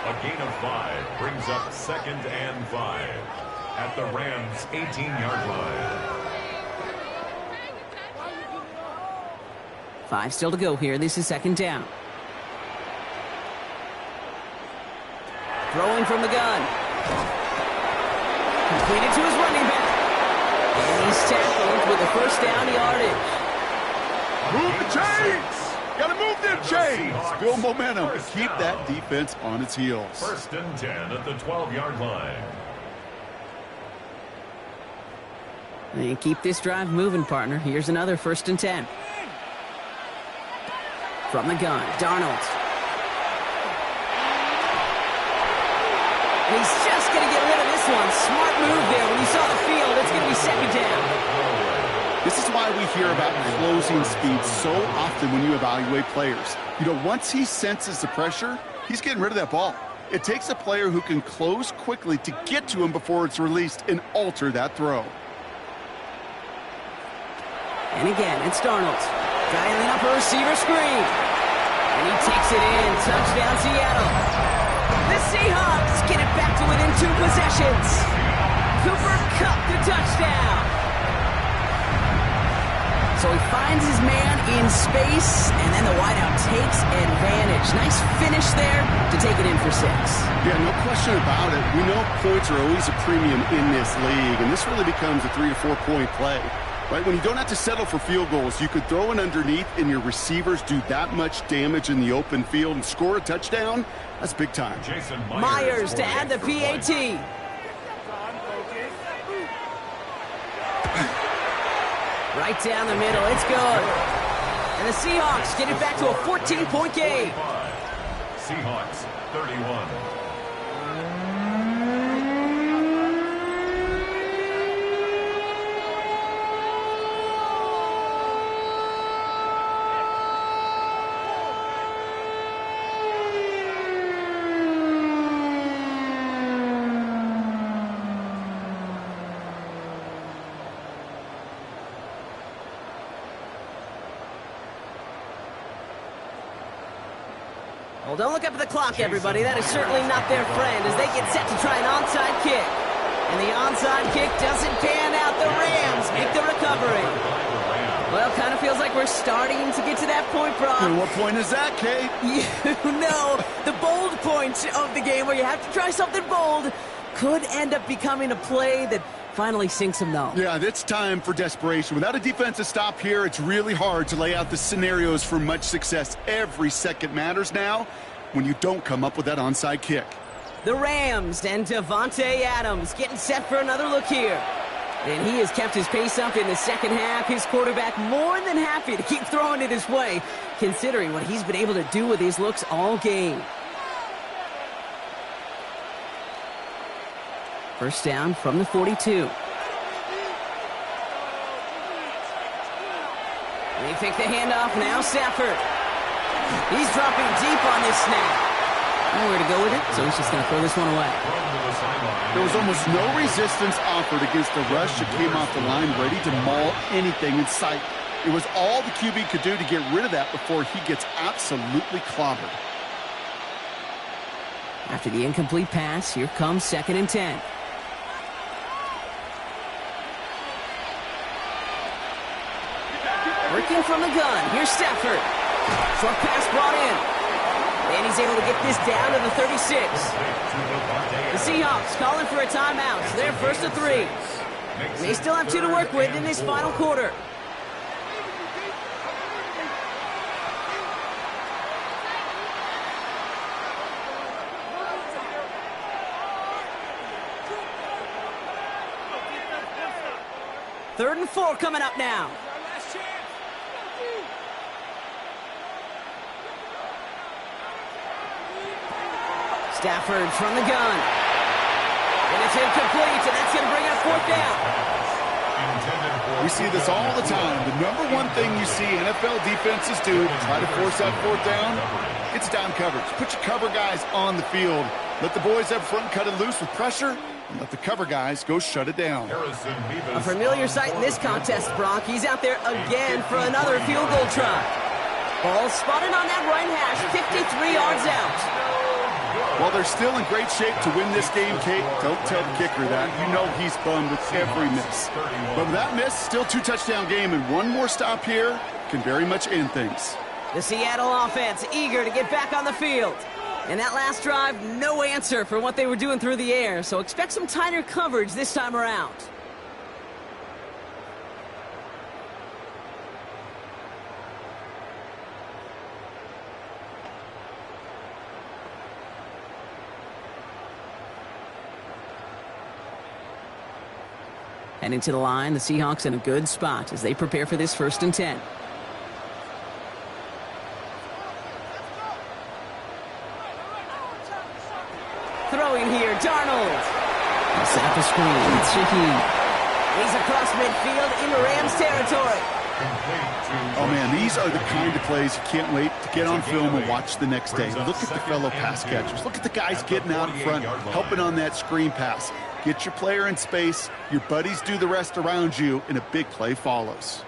A gain of 5 brings up 2nd and 5 at the Rams' 18-yard line. 5 still to go here. This is 2nd down. Throwing from the gun. Completed to his running back. And he's tackled with a first down yardage. Move the chains! Gotta move them chains! Build momentum. Keep that defense on its heels. 1st and 10 at the 12-yard line. And keep this drive moving, partner. Here's another 1st and 10. From the gun, Darnold. And he's just going to get rid of this one. Smart move there. When you saw the field, it's going to be 2nd down. This is why we hear about closing speed so often when you evaluate players. You know, once he senses the pressure, he's getting rid of that ball. It takes a player who can close quickly to get to him before it's released and alter that throw. And again, it's Darnold. Dialing up a receiver screen. And he takes it in. Touchdown, Seattle. The Seahawks get it back to within 2 possessions. Cooper Kupp the touchdown. So he finds his man in space, and then the wideout takes advantage. Nice finish there to take it in for 6. Yeah, no question about it. We know points are always a premium in this league, and this really becomes a 3 to 4 point play. Right, when you don't have to settle for field goals, you could throw it underneath and your receivers do that much damage in the open field and score a touchdown. That's big time. Jason Myers to add the PAT. Right down the middle, it's good. And the Seahawks get it back to a 14-point game. Seahawks 31. Well, don't look up at the clock, everybody. That is certainly not their friend as they get set to try an onside kick. And the onside kick doesn't pan out. The Rams make the recovery. Well, kind of feels like we're starting to get to that point, Brock. And what point is that, Kate? You know, the bold point of the game where you have to try something bold could end up becoming a play that finally sinks them, though. Yeah, it's time for desperation. Without a defensive stop here, it's really hard to lay out the scenarios for much success. Every second matters now when you don't come up with that onside kick. The Rams and Davante Adams getting set for another look here. And he has kept his pace up in the second half. His quarterback more than happy to keep throwing it his way, considering what he's been able to do with his looks all game. First down from the 42. They pick the handoff now, Stafford. He's dropping deep on this snap. Nowhere to go with it, so he's just going to throw this one away. There was almost no resistance offered against the rush that came off the line ready to maul anything in sight. It was all the QB could do to get rid of that before he gets absolutely clobbered. After the incomplete pass, here comes 2nd and 10. Working from the gun. Here's Stafford. Short pass brought in. And he's able to get this down to the 36. The Seahawks calling for a timeout. So they're 1st and 3. They still have 2 to work with in this final quarter. Third and 4 coming up now. Stafford from the gun. And it's incomplete, and that's going to bring up fourth down. We see this all the time. The number one thing you see NFL defenses do to try to force that fourth down, it's down coverage. Put your cover guys on the field. Let the boys up front cut it loose with pressure, and let the cover guys go shut it down. A familiar sight in this contest, Brock. He's out there again for another field goal try. Ball spotted on that right hash, 53 yards out. While they're still in great shape to win this game, Kate, don't tell the kicker that. You know he's bummed with every miss. But with that miss, still 2-touchdown game, and one more stop here can very much end things. The Seattle offense eager to get back on the field. And that last drive, no answer for what they were doing through the air, so expect some tighter coverage this time around. Heading to the line, the Seahawks in a good spot as they prepare for this 1st and 10. Throwing here, Darnold. He'll set up a screen. It's Shaheed. He's across midfield into Rams territory. Oh, man, these are the kind of plays you can't wait to get on film and watch the next day. Look at the fellow pass catchers. Look at the guys getting out in front, helping on that screen pass. Get your player in space, your buddies do the rest around you, and a big play follows.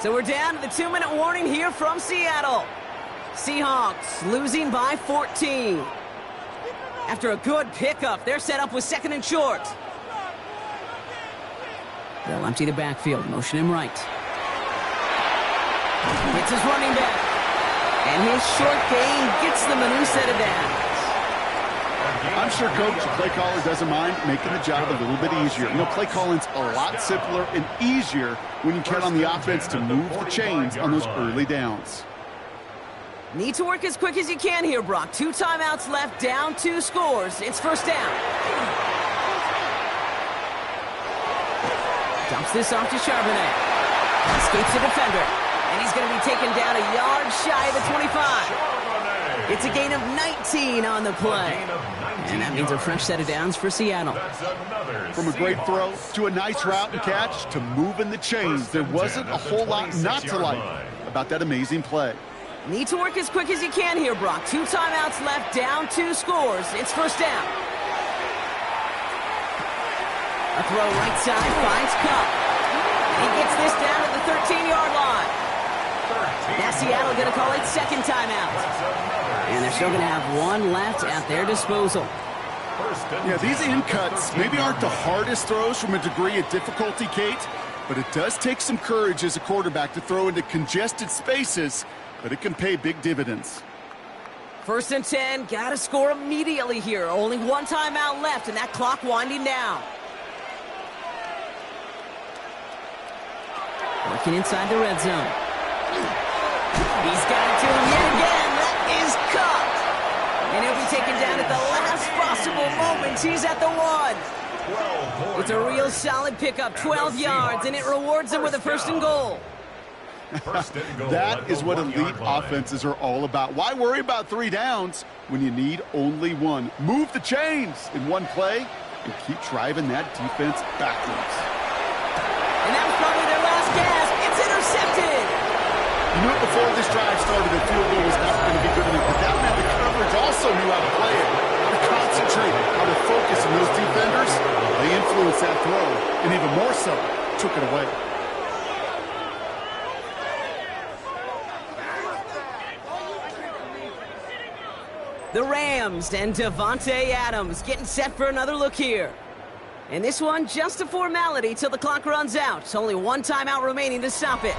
So we're down to the 2-minute warning here from Seattle. Seahawks losing by 14. After a good pickup, they're set up with 2nd and short. They'll empty the backfield, motion him right. It's his running back. And his short gain gets them a new set of downs. I'm sure Coach, the play caller, doesn't mind making the job a little bit easier. You know, play calling's a lot simpler and easier when you count on the offense to move the chains on those early downs. Need to work as quick as you can here, Brock. 2 timeouts left, down 2 scores. It's 1st down. Dumps this off to Charbonnet. Escapes the defender. And he's going to be taken down a yard shy of the 25. It's a gain of 19 on the play. And that means a fresh set of downs for Seattle. From a great throw to a nice route and catch to moving the chains, there wasn't a whole lot not to like about that amazing play. Need to work as quick as you can here, Brock. 2 timeouts left, down 2 scores. It's 1st down. A throw right side, finds Cup. He gets this down to the 13-yard line. Now Seattle going to call it 2nd timeout. And they're still going to have 1 left at their disposal. Yeah, these in cuts maybe aren't the hardest throws from a degree of difficulty, Kate, but it does take some courage as a quarterback to throw into congested spaces, but it can pay big dividends. 1st and 10, got to score immediately here. Only 1 timeout left, and that clock winding down. Working inside the red zone. He's got it to him yet again. That is caught. And he'll be taken down at the last possible moment. He's at the 1. It's a real solid pickup, 12 yards, and it rewards him with a 1st and goal. That is what elite offenses are all about. Why worry about 3 downs when you need only 1? Move the chains in 1 play and keep driving that defense backwards. And that was probably their last gasp. It's intercepted. You knew it before this drive started that field goal was not going to be good enough, but that meant the coverage also knew how to play it, how to concentrate, how to focus, and those defenders, they influenced that throw, and even more so, took it away. The Rams and Davante Adams getting set for another look here. And this one, just a formality till the clock runs out. It's only 1 timeout remaining to stop it.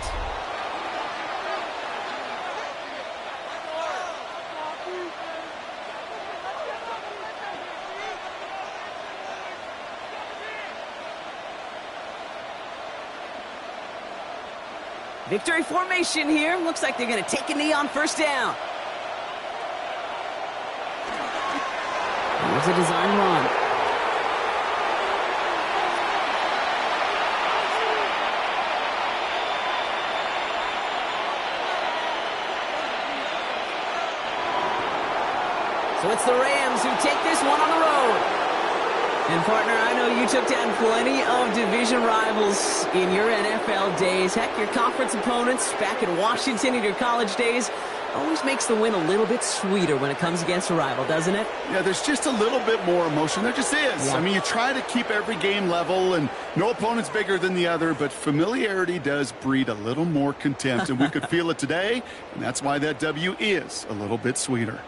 Victory formation here. Looks like they're going to take a knee on 1st down. Here's a design run. it's the Rams who take this one on the road. And, partner, I know you took down plenty of division rivals in your NFL days. Heck, your conference opponents back in Washington in your college days always makes the win a little bit sweeter when it comes against a rival, doesn't it? Yeah, there's just a little bit more emotion. There just is. Yeah. I mean, you try to keep every game level, and no opponent's bigger than the other, but familiarity does breed a little more contempt, and we could feel it today, and that's why that W is a little bit sweeter.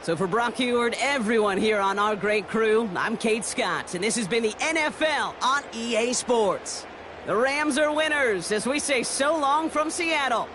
So for Brock Heward, everyone here on our great crew, I'm Kate Scott, and this has been the NFL on EA Sports. The Rams are winners as we say so long from Seattle.